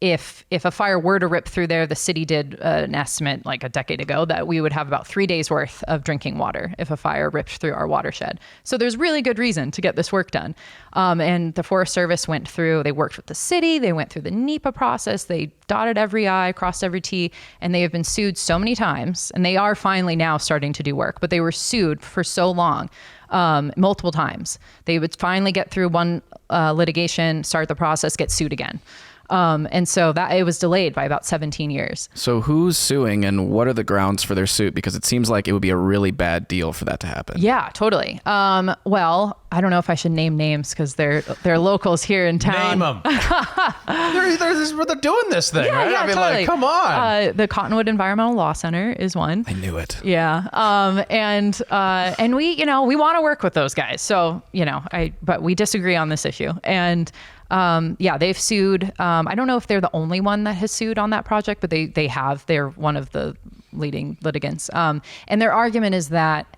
if a fire were to rip through there, the city did an estimate like a decade ago that we would have about 3 days worth of drinking water if a fire ripped through our watershed. So there's really good reason to get this work done. And the Forest Service they worked with the city, they went through the NEPA process, they dotted every I, crossed every T, and they have been sued so many times, and they are finally now starting to do work, but they were sued for so long. Multiple times. They would finally get through one litigation, start the process, get sued again. And so that it was delayed by about 17 years. So who's suing and what are the grounds for their suit? Because it seems like it would be a really bad deal for that to happen. Yeah, totally. Well, I don't know if I should name names because they're locals here in town. Name them. they're doing this thing, right? Yeah, I mean, totally. like, come on. The Cottonwood Environmental Law Center is one. I knew it. Yeah. And we, we want to work with those guys. So, but we disagree on this issue. And they've sued. I don't know if they're the only one that has sued on that project, but they're one of the leading litigants. And their argument is that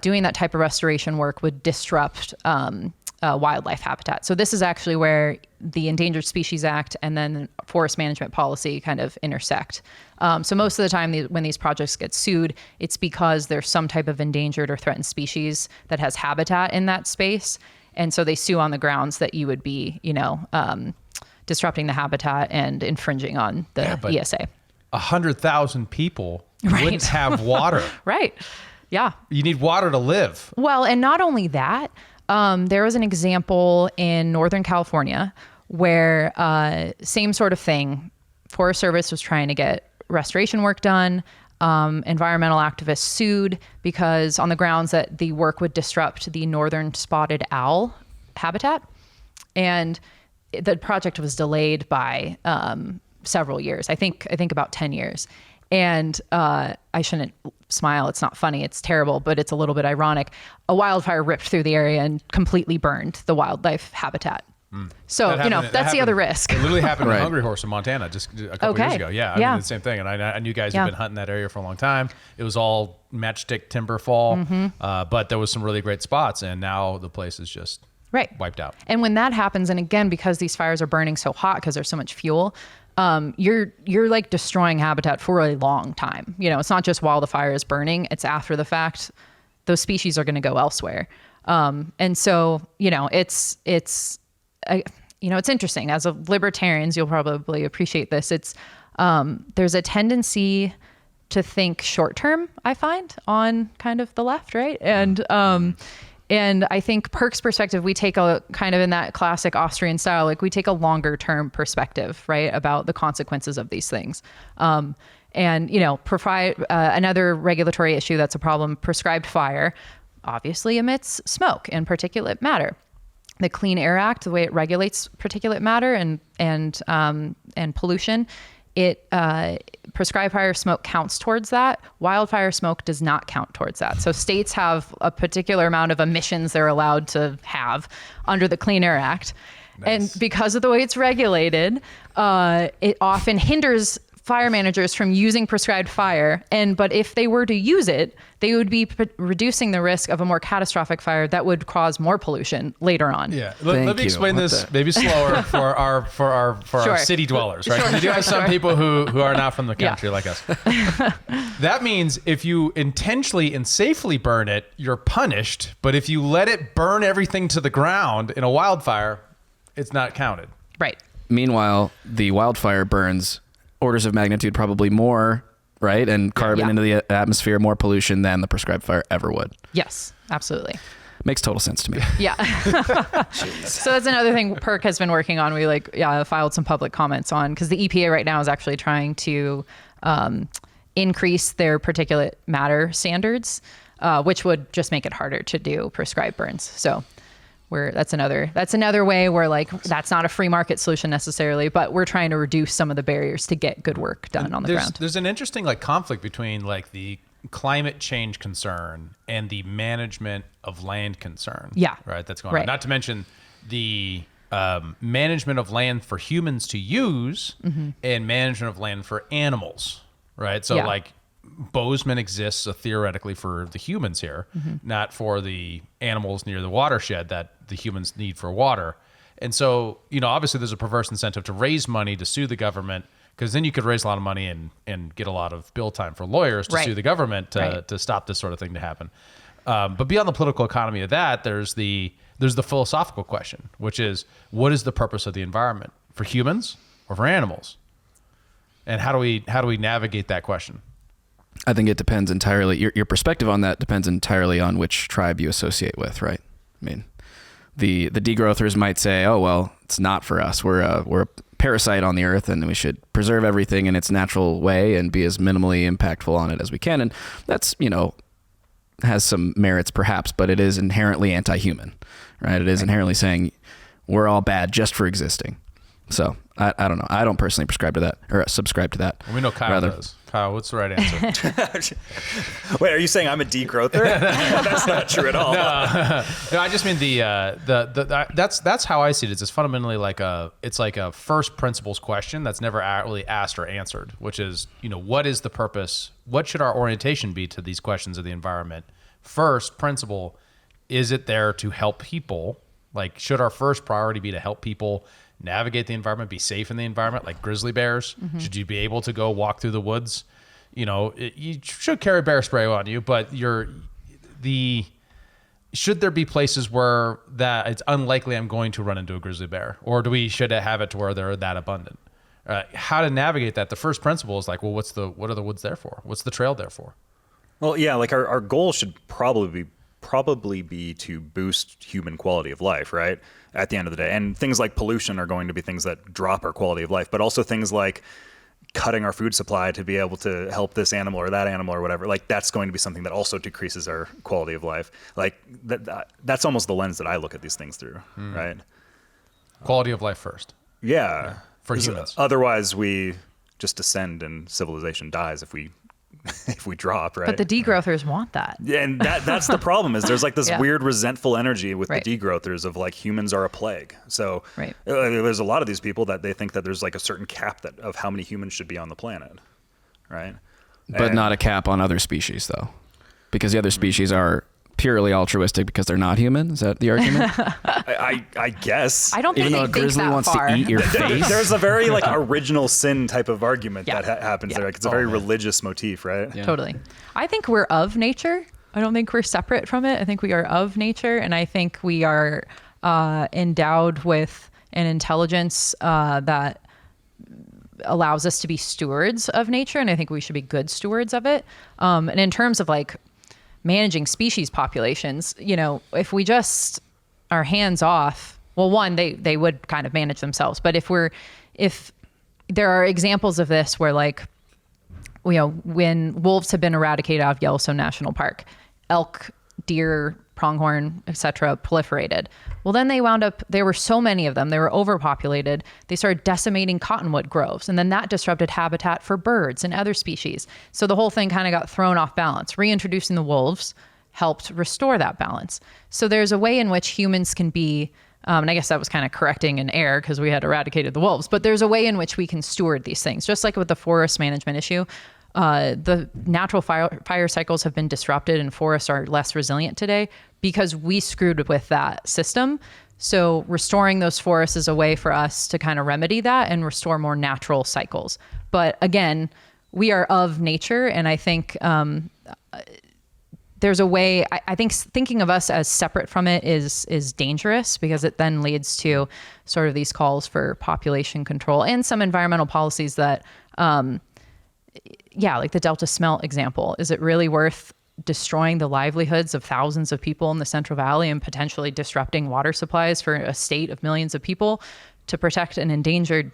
doing that type of restoration work would disrupt wildlife habitat. So this is actually where the Endangered Species Act and then forest management policy kind of intersect. So most of the time when these projects get sued, it's because there's some type of endangered or threatened species that has habitat in that space. And so they sue on the grounds that you would be, disrupting the habitat and infringing on the ESA. 100,000 people wouldn't have water. Right. Yeah. You need water to live. Well, and not only that, there was an example in Northern California where same sort of thing. Forest Service was trying to get restoration work done. Environmental activists sued because on the grounds that the work would disrupt the northern spotted owl habitat. And the project was delayed by several years. I think about 10 years. And I shouldn't smile. It's not funny. It's terrible, but it's a little bit ironic. A wildfire ripped through the area and completely burned the wildlife habitat. So, that's the other risk. It literally happened in Hungry Horse in Montana just a couple years ago. Yeah. I mean, the same thing. And I knew guys who've been hunting that area for a long time. It was all matchstick timber fall, but there was some really great spots. And now the place is just wiped out. And when that happens, and again, because these fires are burning so hot because there's so much fuel, you're like destroying habitat for a long time. It's not just while the fire is burning, it's after the fact. Those species are going to go elsewhere. And so, it's interesting. As a libertarians, you'll probably appreciate this. It's there's a tendency to think short term, I find, on kind of the left, right? And I think PERC's perspective, we take a kind of in that classic Austrian style, like we take a longer term perspective, right, about the consequences of these things. And another regulatory issue that's a problem, prescribed fire obviously emits smoke and particulate matter. The Clean Air Act, the way it regulates particulate matter and pollution, prescribed fire smoke counts towards that. Wildfire smoke does not count towards that. So states have a particular amount of emissions they're allowed to have under the Clean Air Act. Nice. And because of the way it's regulated, it often hinders fire managers from using prescribed fire. But if they were to use it, they would be reducing the risk of a more catastrophic fire that would cause more pollution later on. Yeah. Let me explain this maybe slower for our city dwellers, right? Sure, we do have some people who are not from the country like us. That means if you intentionally and safely burn it, you're punished. But if you let it burn everything to the ground in a wildfire, it's not counted. Right. Meanwhile, the wildfire burns orders of magnitude probably more, right? And carbon into the atmosphere, more pollution than the prescribed fire ever would. Yes, absolutely. Makes total sense to me. Yeah. So that's another thing PERC has been working on. We filed some public comments on, because the EPA right now is actually trying to increase their particulate matter standards, which would just make it harder to do prescribed burns. So that's another way where that's not a free market solution necessarily, but we're trying to reduce some of the barriers to get good work done on the ground. There's an interesting conflict between the climate change concern and the management of land concern. Yeah. Right. That's going on. Not to mention the management of land for humans to use and management of land for animals. Right. So Bozeman exists theoretically for the humans here, not for the animals near the watershed that the humans need for water. And so, obviously there's a perverse incentive to raise money to sue the government, because then you could raise a lot of money and get a lot of bill time for lawyers to sue the government to stop this sort of thing to happen. But beyond the political economy of that, there's the philosophical question, which is, what is the purpose of the environment, for humans or for animals? And how do we navigate that question? I think it depends entirely. Your perspective on that depends entirely on which tribe you associate with, right? I mean, the degrowthers might say, "Oh well, it's not for us. We're a parasite on the earth, and we should preserve everything in its natural way and be as minimally impactful on it as we can." And that's has some merits perhaps, but it is inherently anti-human, right? It is inherently saying we're all bad just for existing. So I don't know. I don't personally prescribe to that or subscribe to that. Well, we know Kyle does. Kyle, what's the right answer? Wait, are you saying I'm a degrowther? That's not true at all. No, I just mean that's how I see it. It's fundamentally like a first principles question that's never really asked or answered, which is, what is the purpose? What should our orientation be to these questions of the environment? First principle, is it there to help people? Should our first priority be to help people navigate the environment, be safe in the environment, like grizzly bears? Should you be able to go walk through the woods? You should carry bear spray on you, but should there be places where that it's unlikely I'm going to run into a grizzly bear, or should I have it to where they're that abundant? How to navigate that? The first principle is what are the woods there for? What's the trail there for? Well, yeah, our goal should probably be to boost human quality of life, right? At the end of the day. And things like pollution are going to be things that drop our quality of life, but also things like cutting our food supply to be able to help this animal or that animal or whatever. That's going to be something that also decreases our quality of life. That's almost the lens that I look at these things through, right? Quality of life first. Yeah. For humans. Otherwise we just descend and civilization dies if we drop, right? But the degrowthers want that. And that's the problem, is there's this weird resentful energy with the degrowthers of humans are a plague. So there's a lot of these people that they think that there's a certain cap of how many humans should be on the planet, right? But not a cap on other species, though, because the other species are purely altruistic because they're not human. Is that the argument? I guess. I don't think even though a grizzly wants to eat your face. There's a very original sin type of argument that happens there. It's a very religious motif, right? Yeah. Totally. I think we're of nature. I don't think we're separate from it. I think we are of nature, and I think we are endowed with and intelligence that allows us to be stewards of nature. And I think we should be good stewards of it. And in terms of like managing species populations, you know, if we just are hands off, well, one, they would kind of manage themselves. But if there are examples of this where, like, you know, when wolves have been eradicated out of Yellowstone National Park, elk, deer, pronghorn, etc., proliferated. Well, then there were so many of them, they were overpopulated. They started decimating cottonwood groves, and then that disrupted habitat for birds and other species. So the whole thing kind of got thrown off balance. Reintroducing the wolves helped restore that balance. So there's a way in which humans can be, and I guess that was kind of correcting an error because we had eradicated the wolves, but there's a way in which we can steward these things. Just like with the forest management issue, the natural fire cycles have been disrupted and forests are less resilient today because we screwed with that system. So restoring those forests is a way for us to kind of remedy that and restore more natural cycles. But again, we are of nature, and I think there's a way, I think thinking of us as separate from it is dangerous, because it then leads to sort of these calls for population control and some environmental policies that, like the Delta smelt example. Is it really worth destroying the livelihoods of thousands of people in the Central Valley and potentially disrupting water supplies for a state of millions of people to protect an endangered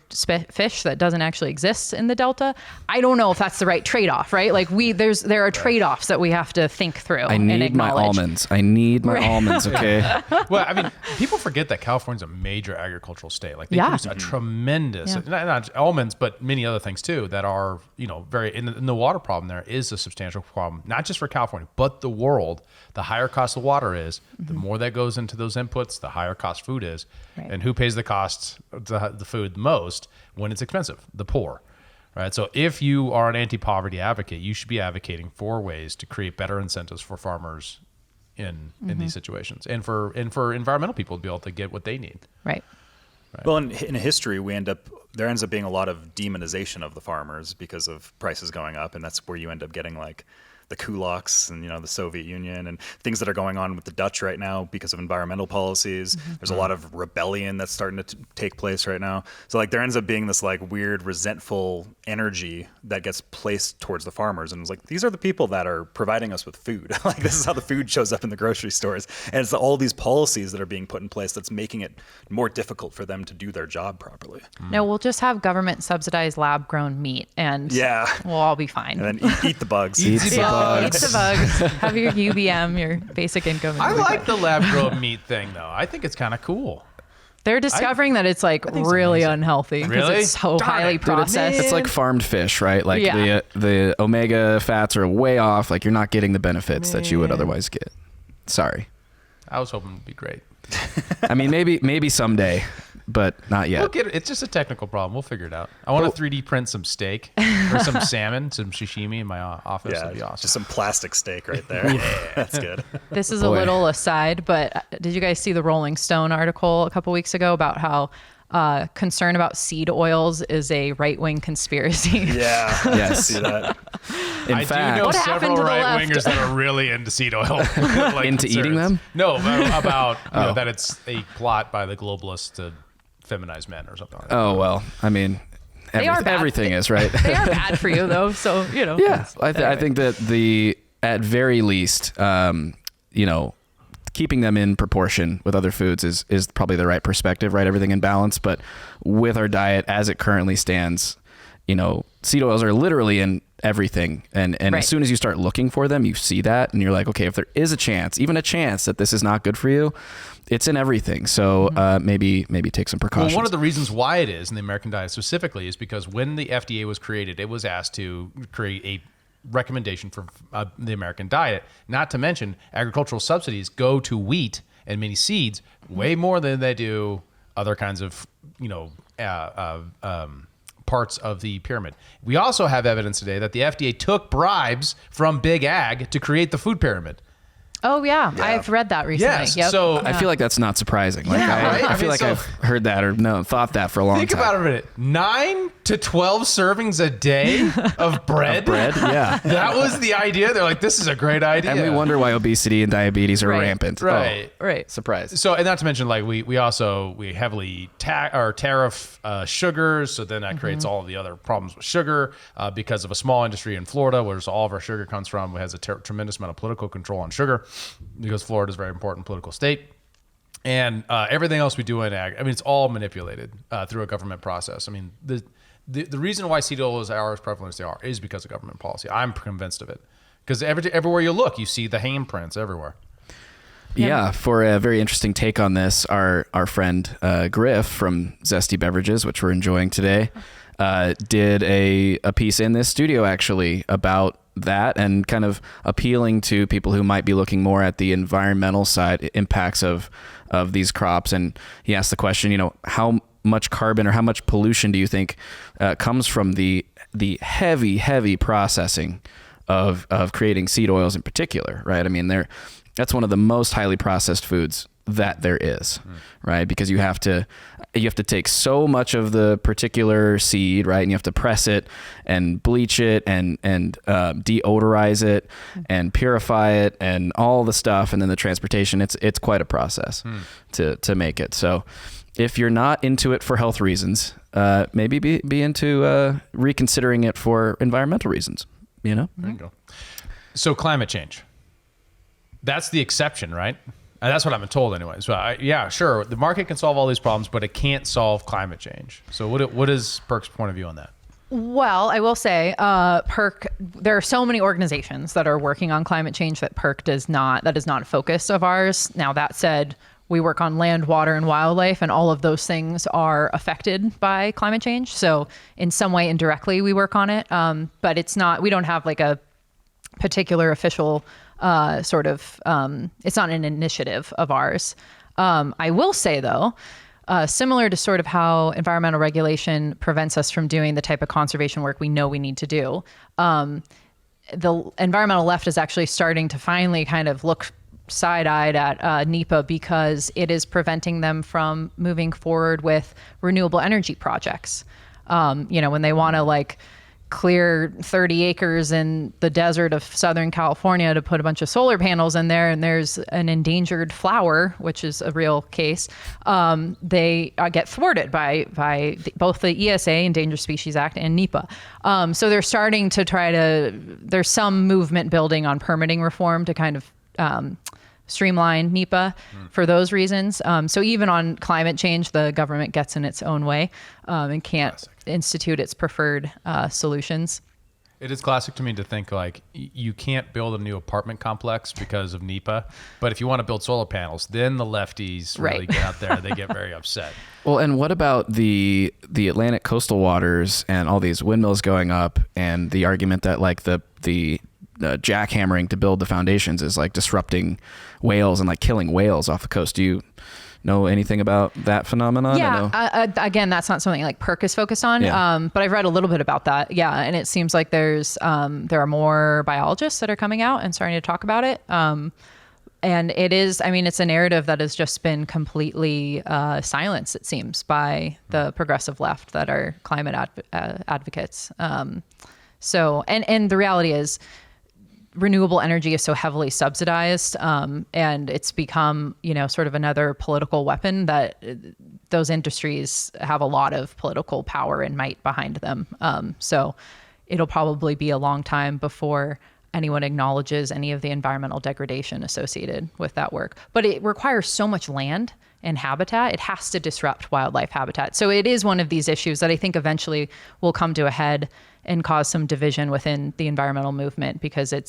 fish that doesn't actually exist in the Delta? I don't know if that's the right trade-off, right? Like there are trade-offs that we have to think through. I need my almonds. I need my almonds. Okay. Well, I mean, people forget that California's a major agricultural state. Like they produce a tremendous, not almonds, but many other things too that are, you know, very, and the water problem there is a substantial problem, not just for California, but the world. The higher cost of water is, the more that goes into those inputs, the higher cost food is. Right. And who pays the cost of the food the most when it's expensive? The poor. Right. So if you are an anti-poverty advocate, you should be advocating for ways to create better incentives for farmers in these situations, and for environmental people to be able to get what they need. Right. Well, in history, there ends up being a lot of demonization of the farmers because of prices going up, and that's where you end up getting like the kulaks and, you know, the Soviet Union and things that are going on with the Dutch right now because of environmental policies. There's a lot of rebellion that's starting to take place right now. So like there ends up being this like weird resentful energy that gets placed towards the farmers, and it's like, these are the people that are providing us with food. Like this is how the food shows up in the grocery stores, and it's all these policies that are being put in place that's making it more difficult for them to do their job properly. No, we'll just have government subsidized lab grown meat, and we'll all be fine. And then eat the bugs. Eat the bugs. Have your UBM, your basic income. I like the lab grown meat thing though. I think it's kind of cool. They're discovering that it's like really unhealthy because it's so highly processed. It's like farmed fish, right? Like the omega fats are way off. Like you're not getting the benefits that you would otherwise get. Sorry. I was hoping it would be great. I mean, maybe someday, but not yet. We'll get it. It's just a technical problem. We'll figure it out. I want to 3D print some steak or some salmon, some sashimi in my office. That'd be awesome. Just some plastic steak right there. Yeah, that's good. This is a little aside, but did you guys see the Rolling Stone article a couple weeks ago about how concern about seed oils is a right-wing conspiracy? Yeah. Yes. See that. I do know several right-wingers that are really into seed oil. Like into concerns. eating them? No, about you know, that it's a plot by the globalists to feminize men or something like that. Oh, well, I mean, everything is, right? They are bad for you, though, so, you know. Yeah, I think that at very least, you know, keeping them in proportion with other foods is probably the right perspective, right? Everything in balance. But with our diet as it currently stands, you know, seed oils are literally in everything. And as soon as you start looking for them, you see that and you're like, okay, if there is a chance, even a chance that this is not good for you, it's in everything. So maybe take some precautions. Well, one of the reasons why it is in the American diet specifically is because when the FDA was created, it was asked to create a recommendation for the American diet. Not to mention agricultural subsidies go to wheat and many seeds way more than they do other kinds of, you know, parts of the pyramid. We also have evidence today that the FDA took bribes from big ag to create the food pyramid. Oh yeah. I've read that recently. Yes. Yep. So I feel like that's not surprising. Like, Yeah, right? I I feel mean, like so- I've heard that or thought that for a long think time. about it a minute. 9 to 12 servings a day of bread. Bread, yeah. That was the idea. They're like, this is a great idea. And we wonder why obesity and diabetes are Right. rampant. Right. Right. Surprise. So, and not to mention, like we heavily tariff sugars, so then that creates all of the other problems with sugar because of a small industry in Florida, where all of our sugar comes from. It has a tremendous amount of political control on sugar because Florida is a very important political state. And everything else we do in ag, I mean, it's all manipulated through a government process. I mean, the reason why seed oils are as prevalent as they are is because of government policy. I'm convinced of it because everywhere you look, you see the handprints everywhere. Yeah, for a very interesting take on this, our friend Griff from Zesty Beverages, which we're enjoying today, did a piece in this studio actually about that and kind of appealing to people who might be looking more at the environmental side impacts of these crops. And he asked the question, how much carbon or how much pollution do you think comes from the heavy processing of creating seed oils in particular, right? I mean, that's one of the most highly processed foods that there is, right? Because you have to take so much of the particular seed, right? And you have to press it and bleach it and deodorize it and purify it and all the stuff. And then the transportation, it's quite a process to make it. So if you're not into it for health reasons, maybe be into reconsidering it for environmental reasons, There you go. So climate change. That's the exception, right? And that's what I've been told anyway. So yeah, sure. The market can solve all these problems, but it can't solve climate change. So what is PERC's point of view on that? Well, I will say, PERC, there are so many organizations that are working on climate change that PERC that is not a focus of ours. Now, that said, we work on land, water, and wildlife, and all of those things are affected by climate change. So in some way, indirectly, we work on it. But we don't have like a particular official it's not an initiative of ours. I will say though, similar to sort of how environmental regulation prevents us from doing the type of conservation work we know we need to do, the environmental left is actually starting to finally kind of look side-eyed at NEPA because it is preventing them from moving forward with renewable energy projects. When they want to clear 30 acres in the desert of Southern California to put a bunch of solar panels in there, and there's an endangered flower, which is a real case, they get thwarted by both the ESA, Endangered Species Act, and NEPA. So they're starting to there's some movement building on permitting reform to kind of streamline NEPA for those reasons. So even on climate change, the government gets in its own way and can't institute its preferred solutions. It is classic to me to think you can't build a new apartment complex because of NEPA, but if you want to build solar panels, then the lefties really get out there. They get very upset. Well, and what about the Atlantic coastal waters and all these windmills going up, and the argument that the jackhammering to build the foundations is disrupting whales and killing whales off the coast? Do you know anything about that phenomenon? Yeah, again, that's not something PERC is focused on, but I've read a little bit about that. Yeah, and it seems like there are more biologists that are coming out and starting to talk about it. And it is, it's a narrative that has just been completely silenced, it seems, by the progressive left that are climate advocates. So the reality is, renewable energy is so heavily subsidized, and it's become, sort of another political weapon that those industries have a lot of political power and might behind them. So it'll probably be a long time before anyone acknowledges any of the environmental degradation associated with that work. But it requires so much land and habitat, it has to disrupt wildlife habitat. So it is one of these issues that I think eventually will come to a head and cause some division within the environmental movement, because there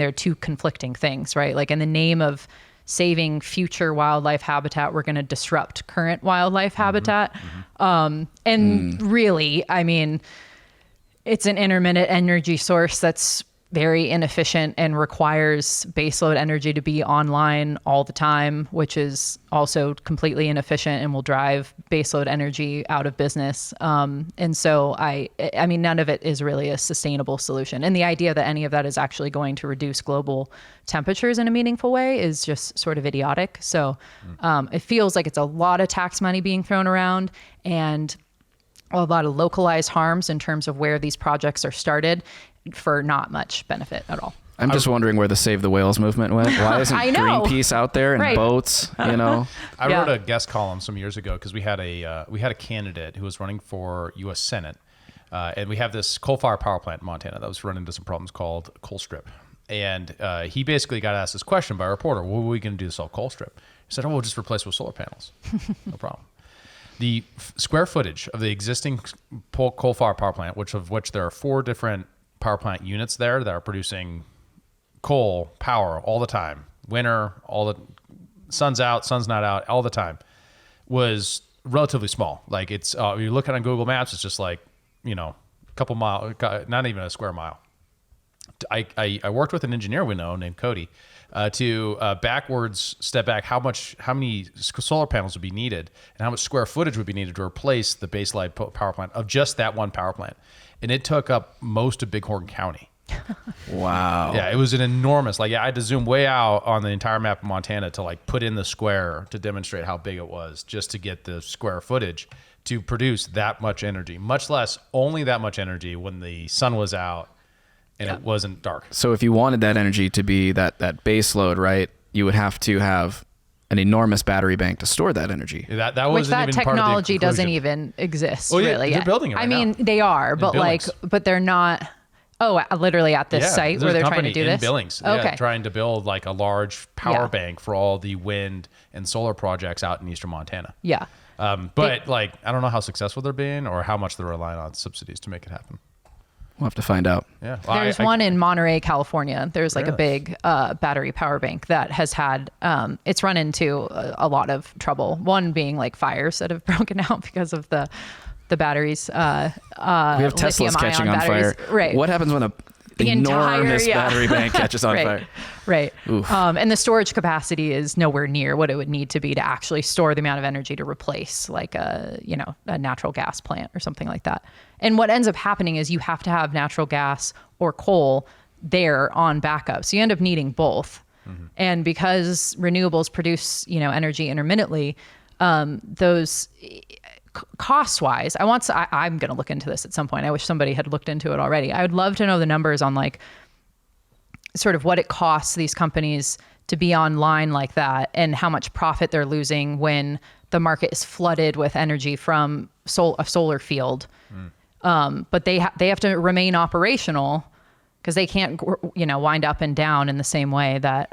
are two conflicting things, right? In the name of saving future wildlife habitat, we're going to disrupt current wildlife habitat. Really, it's an intermittent energy source that's very inefficient and requires baseload energy to be online all the time, which is also completely inefficient and will drive baseload energy out of business. And so I mean, none of it is really a sustainable solution. And the idea that any of that is actually going to reduce global temperatures in a meaningful way is just sort of idiotic. So it feels like it's a lot of tax money being thrown around and a lot of localized harms in terms of where these projects are started for not much benefit at all. I'm just wondering where the Save the Whales movement went. Why isn't I know. Greenpeace out there and Right. boats, you know? I Yeah. wrote a guest column some years ago because we had a candidate who was running for U.S. Senate, and we have this coal-fired power plant in Montana that was running into some problems called coal strip. And he basically got asked this question by a reporter: "What are we going to do to solve coal strip?" He said, "Oh, we'll just replace it with solar panels. No problem." The square footage of the existing coal-fired power plant, which there are 4 different power plant units there that are producing coal power all the time, winter, all the sun's out, sun's not out, all the time, was relatively small. Like it's, you look at it on Google Maps, it's just like, a couple mile, not even a square mile. I worked with an engineer we know named Cody to backwards step back how many solar panels would be needed and how much square footage would be needed to replace the baseline power plant of just that one power plant. And it took up most of Bighorn County. Wow. Yeah, it was an enormous, I had to zoom way out on the entire map of Montana to put in the square to demonstrate how big it was just to get the square footage to produce that much energy, much less only that much energy when the sun was out and it wasn't dark. So if you wanted that energy to be that base load, right, you would have to have an enormous battery bank to store that energy. That Which wasn't that even part of the technology doesn't conclusion. even exist, Oh, yeah, really. they're yet. building it right I mean, now. they are, but Billings. but they're not. Oh, literally at this site there's where a they're trying company to do in this. Billings, Okay. trying to build a large power Yeah. bank for all the wind and solar projects out in eastern Montana. Yeah. But I don't know how successful they're being or how much they're relying on subsidies to make it happen. We'll have to find out. Yeah, well, There's one in Monterey, California. There's a Really? big battery power bank that has had, it's run into a lot of trouble. One being fires that have broken out because of the batteries. We have Teslas catching on fire. Right. What happens when The entire- enormous yeah. battery bank catches on right. fire? Right. Oof. And the storage capacity is nowhere near what it would need to be to actually store the amount of energy to replace a natural gas plant or something like that. And what ends up happening is you have to have natural gas or coal there on backup. So you end up needing both. Mm-hmm. And because renewables produce, energy intermittently, those cost-wise, I'm going to look into this at some point. I wish somebody had looked into it already. I would love to know the numbers on sort of what it costs these companies to be online like that and how much profit they're losing when the market is flooded with energy from a solar field. But they have to remain operational because they can't, wind up and down in the same way that,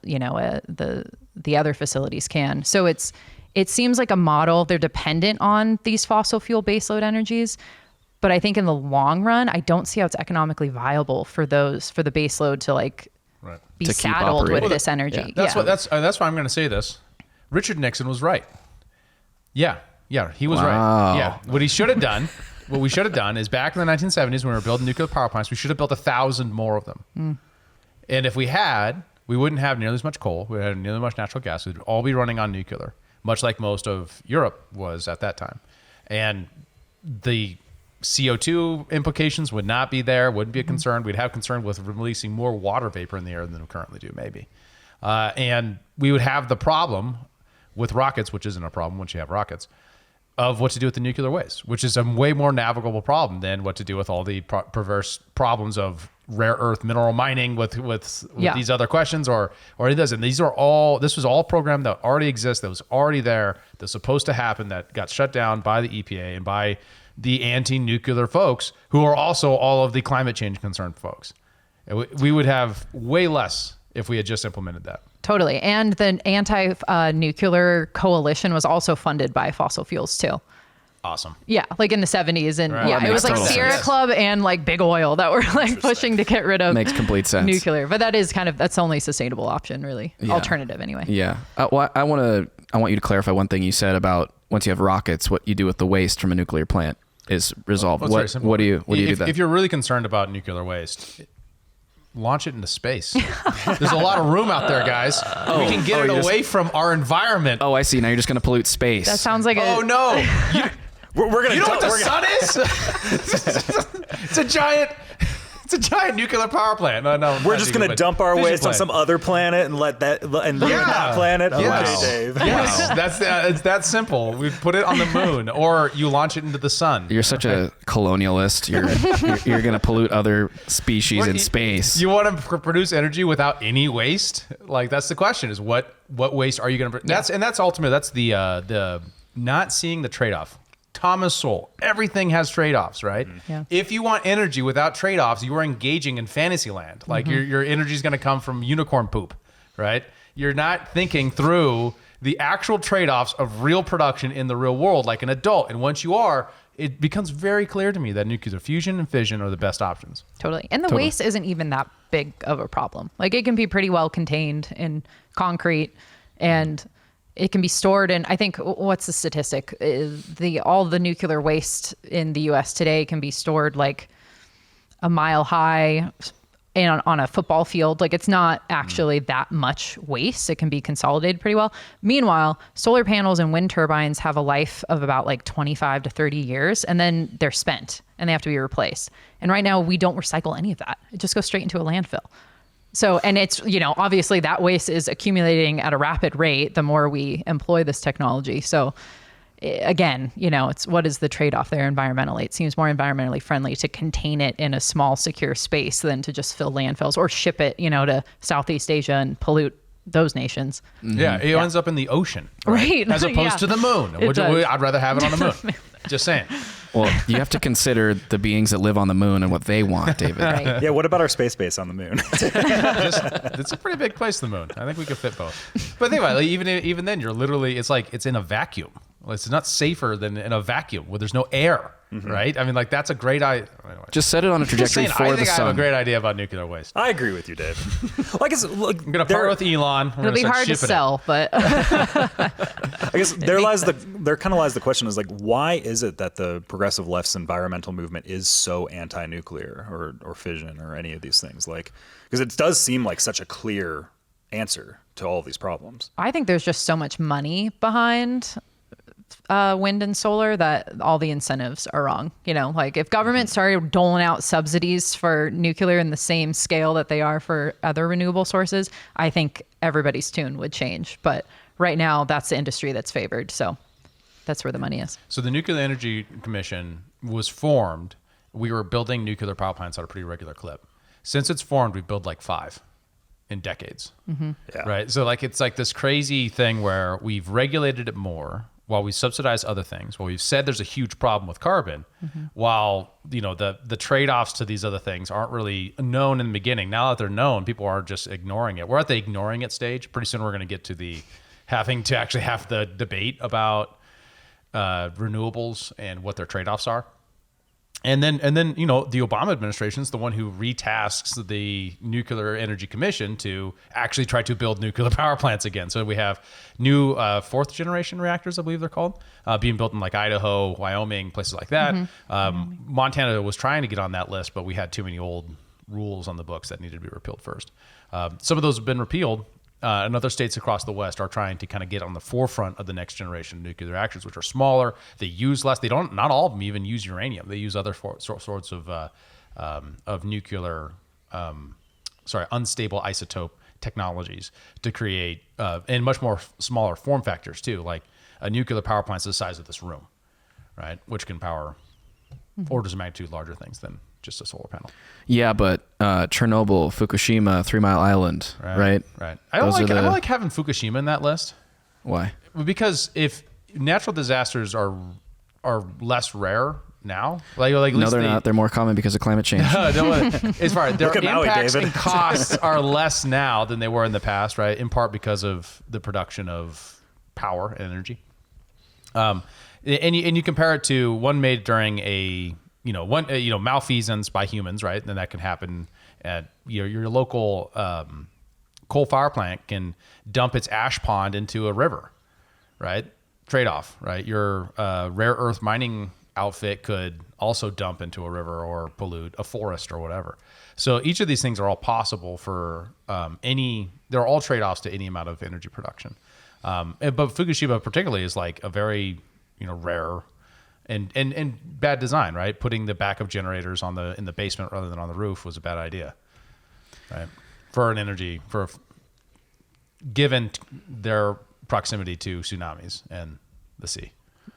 the other facilities can. So it seems like a model. They're dependent on these fossil fuel baseload energies. But I think in the long run, I don't see how it's economically viable for the baseload to be To keep saddled with operating. this energy. That's why I'm going to say this. Richard Nixon was right. Yeah, he was Wow. right. Yeah, what we should have done is back in the 1970s when we were building nuclear power plants, we should have built 1,000 more of them. And if we had, we wouldn't have nearly as much coal. We would have nearly as much natural gas. We'd all be running on nuclear, much like most of Europe was at that time. And the CO2 implications would not be there, wouldn't be a concern. We'd have concern with releasing more water vapor in the air than we currently do, maybe. And we would have the problem with rockets, which isn't a problem once you have rockets, of what to do with the nuclear waste, which is a way more navigable problem than what to do with all the perverse problems of rare earth mineral mining with these other questions or it doesn't. This was all programmed that already exists, that was already there, that's supposed to happen, that got shut down by the EPA and by the anti-nuclear folks who are also all of the climate change concerned folks. We would have way less if we had just implemented that. Totally. And the anti-nuclear coalition was also funded by fossil fuels too. Awesome. Yeah, in the 70s. And Right. yeah, That it was makes total Sierra sense. Club and Big Oil that were pushing to get rid of Makes complete sense. nuclear. But that is that's the only sustainable option, really. Yeah. Alternative anyway. Yeah. Well, I want you to clarify one thing you said about once you have rockets, what you do with the waste from a nuclear plant is resolved. Well, it's very simple. What do you do then? If you're really concerned about nuclear waste, launch it into space. There's a lot of room out there, guys. We can get it away from our environment. Oh, I see. Now you're just going to pollute space. That sounds like Oh no! We're gonna. You know what the sun is? It's a giant. It's a giant nuclear power plant. No, We're just gonna dump our waste on some other planet and let that and leave that planet. Yes. Okay, Dave. Yes, it's that simple. We put it on the moon, or you launch it into the sun. You're such a colonialist. You're going to pollute other species in space. You want to produce energy without any waste? Like that's the question: is what waste are you going to? That's ultimately that's the not seeing the trade-off. Thomas Sowell, everything has trade-offs, right? Yeah. If you want energy without trade-offs, you are engaging in fantasy land. Like your energy is going to come from unicorn poop, right? You're not thinking through the actual trade-offs of real production in the real world like an adult. And once you are, it becomes very clear to me that nuclear fusion and fission are the best options. Totally. And the waste isn't even that big of a problem. Like it can be pretty well contained in concrete and it can be stored in, I think, what's the statistic? All the nuclear waste in the US today can be stored like a mile high and on a football field. Like it's not actually that much waste. It can be consolidated pretty well. Meanwhile, solar panels and wind turbines have a life of about like 25 to 30 years and then they're spent and they have to be replaced. And right now we don't recycle any of that. It just goes straight into a landfill. So, and it's, obviously that waste is accumulating at a rapid rate the more we employ this technology. So again, it's what is the trade-off there environmentally? It seems more environmentally friendly to contain it in a small, secure space than to just fill landfills or ship it, to Southeast Asia and pollute those nations. Yeah, it ends up in the ocean, right? As opposed to the moon. I'd rather have it on the moon. Just saying. Well, you have to consider the beings that live on the moon and what they want, David. Right. Yeah, what about our space base on the moon? It's a pretty big place, the moon. I think we could fit both. But think about it, even then, you're literally, it's in a vacuum. It's not safer than in a vacuum where there's no air, right? I mean, like that's a great idea. Anyway. Just set it on a trajectory for I the think I sun. have a great idea about nuclear waste. I agree with you, Dave. Well, I guess look, I'm gonna partner with Elon. It'll be hard to sell, but I guess there kind of lies the question is like, why is it that the progressive left's environmental movement is so anti-nuclear or fission or any of these things? Like, because it does seem like such a clear answer to all of these problems. I think there's just so much money behind wind and solar that all the incentives are wrong. Like if government started doling out subsidies for nuclear in the same scale that they are for other renewable sources, I think everybody's tune would change. But right now, that's the industry that's favored. So that's where the money is. So the Nuclear Energy Commission was formed. We were building nuclear power plants at a pretty regular clip. Since it's formed, we've built like 5 in decades. Yeah. Right. So like it's like this crazy thing where we've regulated it more while we subsidize other things, while we've said there's a huge problem with carbon, while the trade-offs to these other things aren't really known in the beginning. Now that they're known, people aren't just ignoring it. We're at the ignoring it stage. Pretty soon we're going to get to the having to actually have the debate about renewables and what their trade-offs are. And then the Obama administration is the one who retasks the Nuclear Energy Commission to actually try to build nuclear power plants again. So we have new 4th generation reactors, I believe they're called, being built in like Idaho, Wyoming, places like that. Montana was trying to get on that list, but we had too many old rules on the books that needed to be repealed first. Some of those have been repealed. And other states across the West are trying to kind of get on the forefront of the next generation nuclear reactors, which are smaller. They use less. Not all of them even use uranium. They use other sorts of nuclear, unstable isotope technologies to create, and much more smaller form factors too. Like a nuclear power plant's the size of this room, right? Which can power orders of magnitude larger things than just a solar panel. Yeah, but Chernobyl, Fukushima, 3 Mile Island, right? Right. I don't like having Fukushima in that list. Why? Because if natural disasters are less rare now, like no, they're not. They're more common because of climate change. As far as their impacts David. and costs are less now than they were in the past, right? In part because of the production of power and energy. And you compare it to one made during a malfeasance by humans, right? And that can happen at your local coal fire plant can dump its ash pond into a river, right? Trade-off, right? Your rare earth mining outfit could also dump into a river or pollute a forest or whatever. So each of these things are all possible for they're all trade-offs to any amount of energy production. But Fukushima particularly is like a very, rare and bad design, right? Putting the backup generators in the basement rather than on the roof was a bad idea, right? Given their proximity to tsunamis and the sea.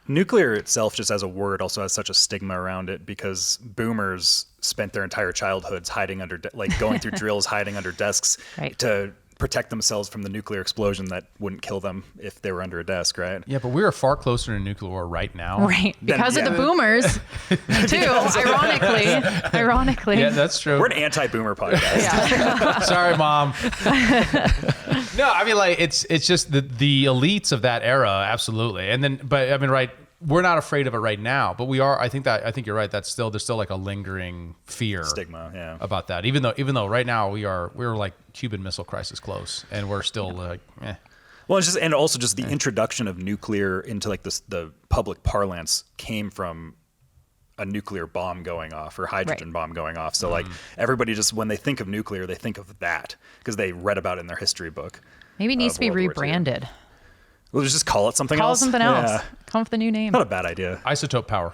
Nuclear itself, just as a word, also has such a stigma around it because boomers spent their entire childhoods hiding under, going through drills, hiding under desks Right. to protect themselves from the nuclear explosion that wouldn't kill them if they were under a desk, right? Yeah, but we are far closer to nuclear war right now. Right. Because of the boomers, too, ironically. Yeah, that's true. We're an anti-boomer podcast. Yeah. Sorry, Mom. No, I mean, like, it's just the elites of that era, absolutely. And then, but I mean, right, we're not afraid of it right now, but we are. I think you're right. There's still like a lingering fear, Stigma, yeah, about that. Even though right now we're like Cuban Missile Crisis close, and we're still like, eh. Well, it's just the introduction of nuclear into like the public parlance came from a nuclear bomb going off or hydrogen bomb going off. So like everybody just, when they think of nuclear, they think of that because they read about it in their history book. Maybe it needs to be World War II. rebranded. We'll just call it something Call else. it something else. Yeah. Come up with a new name. Not a bad idea. Isotope power.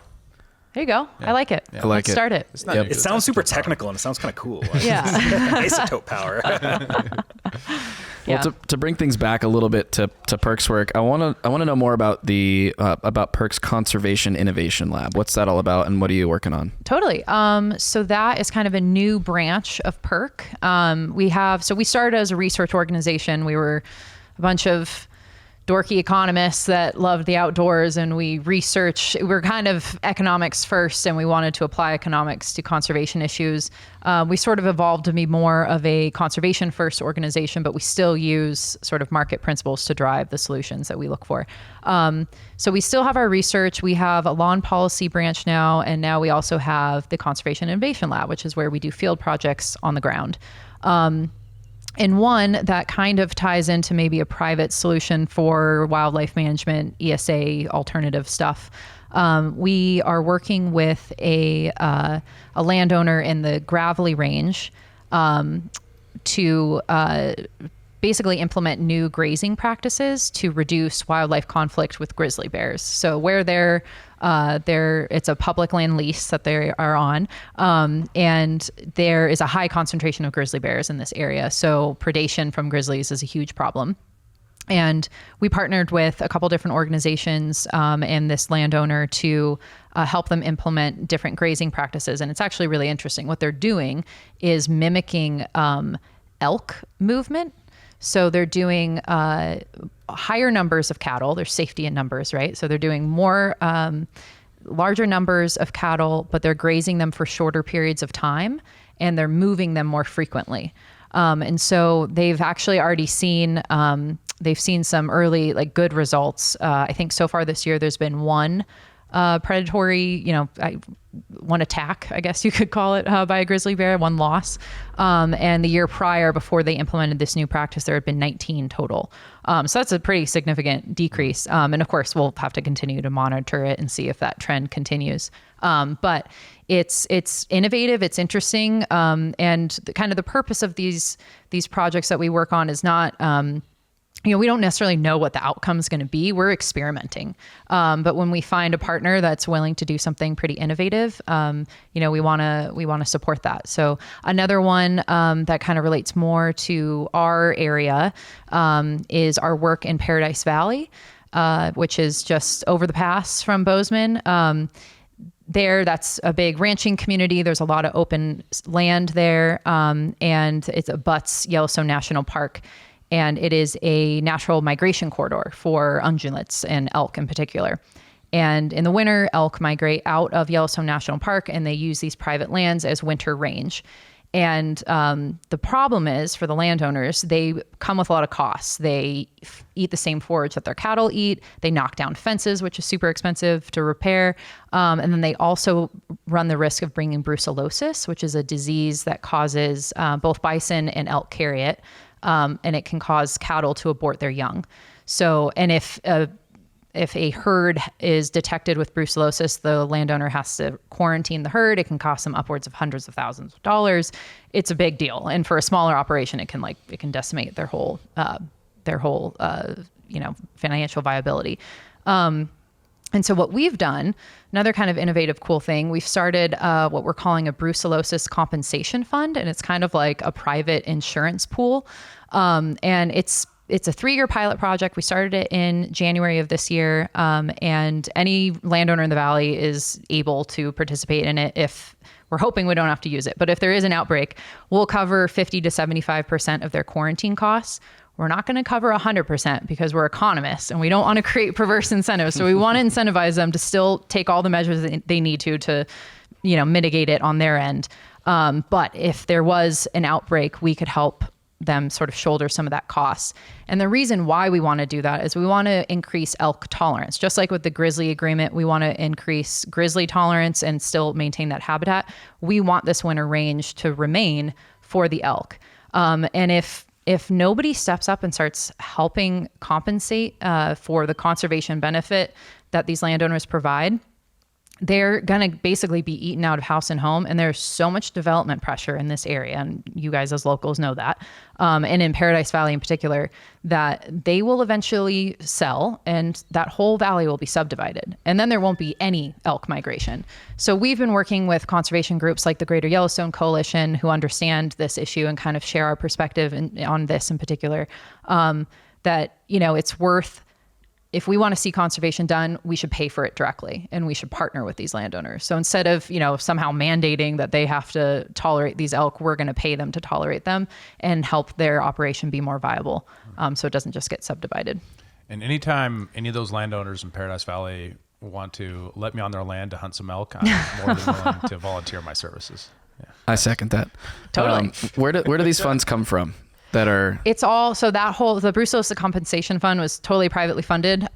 There you go. I like it. Yeah. I like Let's it. start it. It's not Yep. nuclear, It sounds super isotope power. technical and it sounds kind of cool. Like, Yeah. isotope power. Yeah. Well, to bring things back a little bit to PERC's work, I want to know more about about PERC's Conservation Innovation Lab. What's that all about, and what are you working on? Totally. So that is kind of a new branch of PERC. We started as a research organization. We were a bunch of dorky economists that loved the outdoors, and we're kind of economics first, and we wanted to apply economics to conservation issues. We sort of evolved to be more of a conservation first organization, but we still use sort of market principles to drive the solutions that we look for. So we still have our research. We have a law and policy branch now, and now we also have the Conservation Innovation Lab, which is where we do field projects on the ground. And one that kind of ties into maybe a private solution for wildlife management, ESA alternative stuff. We are working with a landowner in the Gravelly Range to basically implement new grazing practices to reduce wildlife conflict with grizzly bears. So where it's a public land lease that they are on, and there is a high concentration of grizzly bears in this area. So predation from grizzlies is a huge problem. And we partnered with a couple different organizations and this landowner to help them implement different grazing practices. And it's actually really interesting. What they're doing is mimicking elk movement. So they're doing higher numbers of cattle. There's safety in numbers, right? So they're doing more, larger numbers of cattle, but they're grazing them for shorter periods of time, and they're moving them more frequently. And so they've actually already seen, some early good results. I think so far this year, there's been one predatory, one attack, I guess you could call it, by a grizzly bear, one loss. And the year prior, before they implemented this new practice, there had been 19 total. So that's a pretty significant decrease. And of course, we'll have to continue to monitor it and see if that trend continues. But it's innovative, it's interesting. And the purpose of these projects that we work on is not, we don't necessarily know what the outcome is going to be. We're experimenting. But when we find a partner that's willing to do something pretty innovative, we want to support that. So another one that kind of relates more to our area is our work in Paradise Valley, which is just over the pass from Bozeman. That's a big ranching community. There's a lot of open land there, and it abuts Yellowstone National Park. And it is a natural migration corridor for ungulates and elk in particular. And in the winter, elk migrate out of Yellowstone National Park, and they use these private lands as winter range. And the problem is, for the landowners, they come with a lot of costs. They eat the same forage that their cattle eat. They knock down fences, which is super expensive to repair. And then they also run the risk of bringing brucellosis, which is a disease that causes both bison and elk carry it. And it can cause cattle to abort their young. So, and if if a herd is detected with brucellosis, the landowner has to quarantine the herd. It can cost them upwards of hundreds of thousands of dollars. It's a big deal, and for a smaller operation, it can decimate their whole financial viability. And so what we've done, another kind of innovative, cool thing, we've started what we're calling a brucellosis compensation fund, and it's kind of like a private insurance pool. And it's a 3-year pilot project. We started it in January of this year, and any landowner in the valley is able to participate in it. If we're hoping we don't have to use it, but if there is an outbreak, we'll cover 50 to 75% of their quarantine costs. We're not going to cover 100% because we're economists and we don't want to create perverse incentives. So we want to incentivize them to still take all the measures that they need to mitigate it on their end. But if there was an outbreak, we could help them sort of shoulder some of that cost. And the reason why we want to do that is we want to increase elk tolerance. Just like with the grizzly agreement, we want to increase grizzly tolerance and still maintain that habitat. We want this winter range to remain for the elk. And if nobody steps up and starts helping compensate for the conservation benefit that these landowners provide, they're going to basically be eaten out of house and home. And there's so much development pressure in this area. And you guys as locals know that. And in Paradise Valley in particular, that they will eventually sell and that whole valley will be subdivided. And then there won't be any elk migration. So we've been working with conservation groups like the Greater Yellowstone Coalition who understand this issue and kind of share our perspective on this in particular, that, it's worth, if we want to see conservation done, we should pay for it directly and we should partner with these landowners. So instead of, somehow mandating that they have to tolerate these elk, we're going to pay them to tolerate them and help their operation be more viable. So it doesn't just get subdivided. And anytime any of those landowners in Paradise Valley want to let me on their land to hunt some elk, I'm more than willing to volunteer my services. Yeah. I second that. Totally. Where do these funds come from? It's all, so the brucellosis compensation fund was totally privately funded.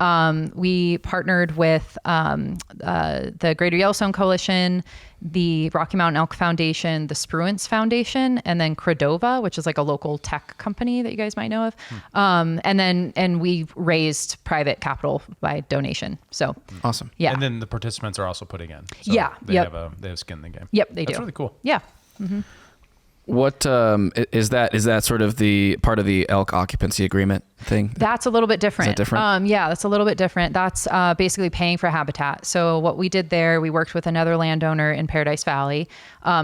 We partnered with the Greater Yellowstone Coalition, the Rocky Mountain Elk Foundation, the Spruance Foundation, and then Credova, which is like a local tech company that you guys might know of. And we raised private capital by donation. So awesome. Yeah. And then the participants are also putting in. So yeah. They have skin in the game. Yep, they do. That's really cool. Yeah. Mm-hmm. What is that? Is that sort of the part of the elk occupancy agreement thing? That's a little bit different. Is that different? Yeah, that's a little bit different. That's basically paying for habitat. So what we did there, we worked with another landowner in Paradise Valley.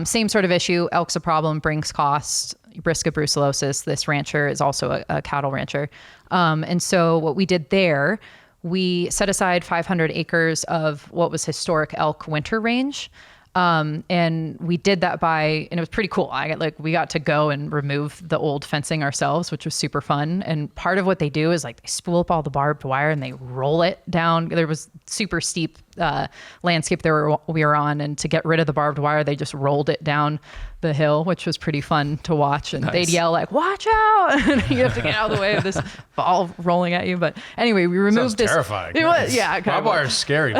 Same sort of issue. Elk's a problem, brings costs, risk of brucellosis. This rancher is also a cattle rancher. And so what we did there, we set aside 500 acres of what was historic elk winter range. And we did that and it was pretty cool. We got to go and remove the old fencing ourselves, which was super fun. And part of what they do is they spool up all the barbed wire and they roll it down. There was super steep landscape we were on, and to get rid of the barbed wire, they just rolled it down the hill, which was pretty fun to watch. And they'd yell "Watch out!" and you have to get out of the way of this ball rolling at you. But anyway, we removed this. Terrifying. It was, yeah. Barbed wire is scary.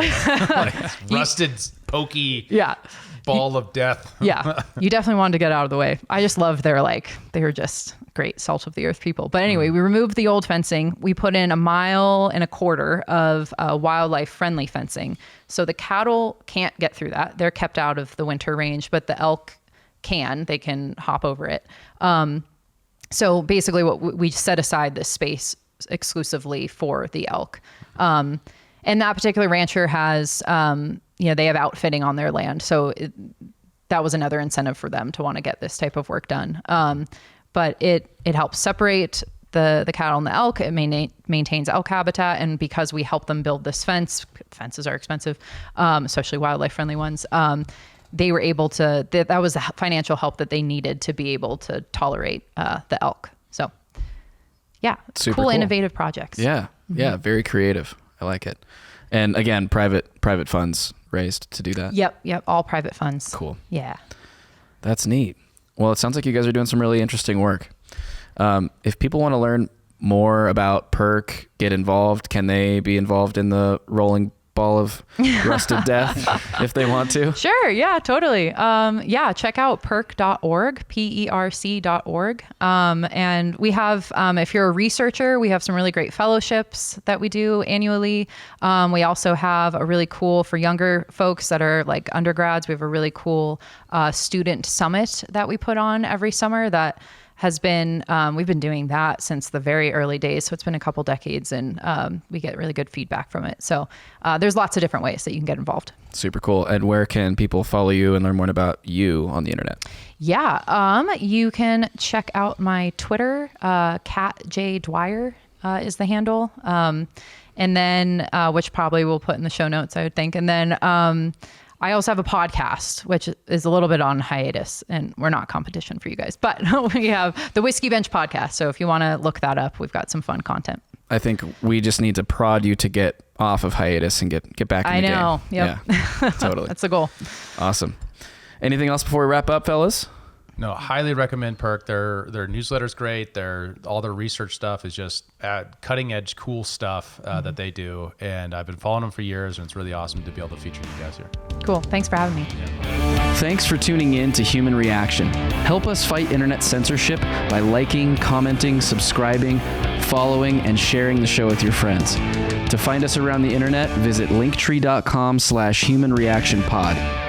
Rusted, pokey. Yeah. Ball of death. Yeah. You definitely wanted to get out of the way. I just love they were just great salt of the earth people. But anyway, we removed the old fencing. We put in 1.25 miles of wildlife friendly fencing. So the cattle can't get through that. They're kept out of the winter range, but the elk they can hop over it. So basically we set aside this space exclusively for the elk. And that particular rancher has, they have outfitting on their land. So that was another incentive for them to want to get this type of work done. But it helps separate the cattle and the elk. It maintains elk habitat. And because we help them build this fences are expensive, especially wildlife friendly ones. They were able to, that was the financial help that they needed to be able to tolerate the elk. So yeah, super cool, innovative projects. Yeah. Mm-hmm. Yeah. Very creative. I like it. And again, private funds raised to do that. Yep. All private funds. Cool. Yeah. That's neat. Well, it sounds like you guys are doing some really interesting work. If people want to learn more about PERC, get involved, can they be involved in the rolling ball of rusted death if they want to? Sure. Yeah, totally. Yeah, check out perc.org, PERC.org. And we have, if you're a researcher, we have some really great fellowships that we do annually. We also have a really cool, for younger folks that are like undergrads, we have a really cool student summit that we put on every summer that has been, we've been doing that since the very early days. So it's been a couple decades, and we get really good feedback from it. So there's lots of different ways that you can get involved. Super cool. And where can people follow you and learn more about you on the internet? Yeah, you can check out my Twitter, Kat J. Dwyer is the handle. And then, which probably we'll put in the show notes, I would think. And then I also have a podcast, which is a little bit on hiatus, and we're not competition for you guys, but we have the Whiskey Bench podcast. So if you want to look that up, we've got some fun content. I think we just need to prod you to get off of hiatus and get back in the game. I know. Yep. Yeah, totally. That's the goal. Awesome. Anything else before we wrap up, fellas? No, highly recommend PERC. Their newsletter's great. All their research stuff is just cutting edge, cool stuff that they do. And I've been following them for years, and it's really awesome to be able to feature you guys here. Cool. Thanks for having me. Yeah. Thanks for tuning in to Human Reaction. Help us fight internet censorship by liking, commenting, subscribing, following, and sharing the show with your friends. To find us around the internet, visit linktree.com/humanreactionpod.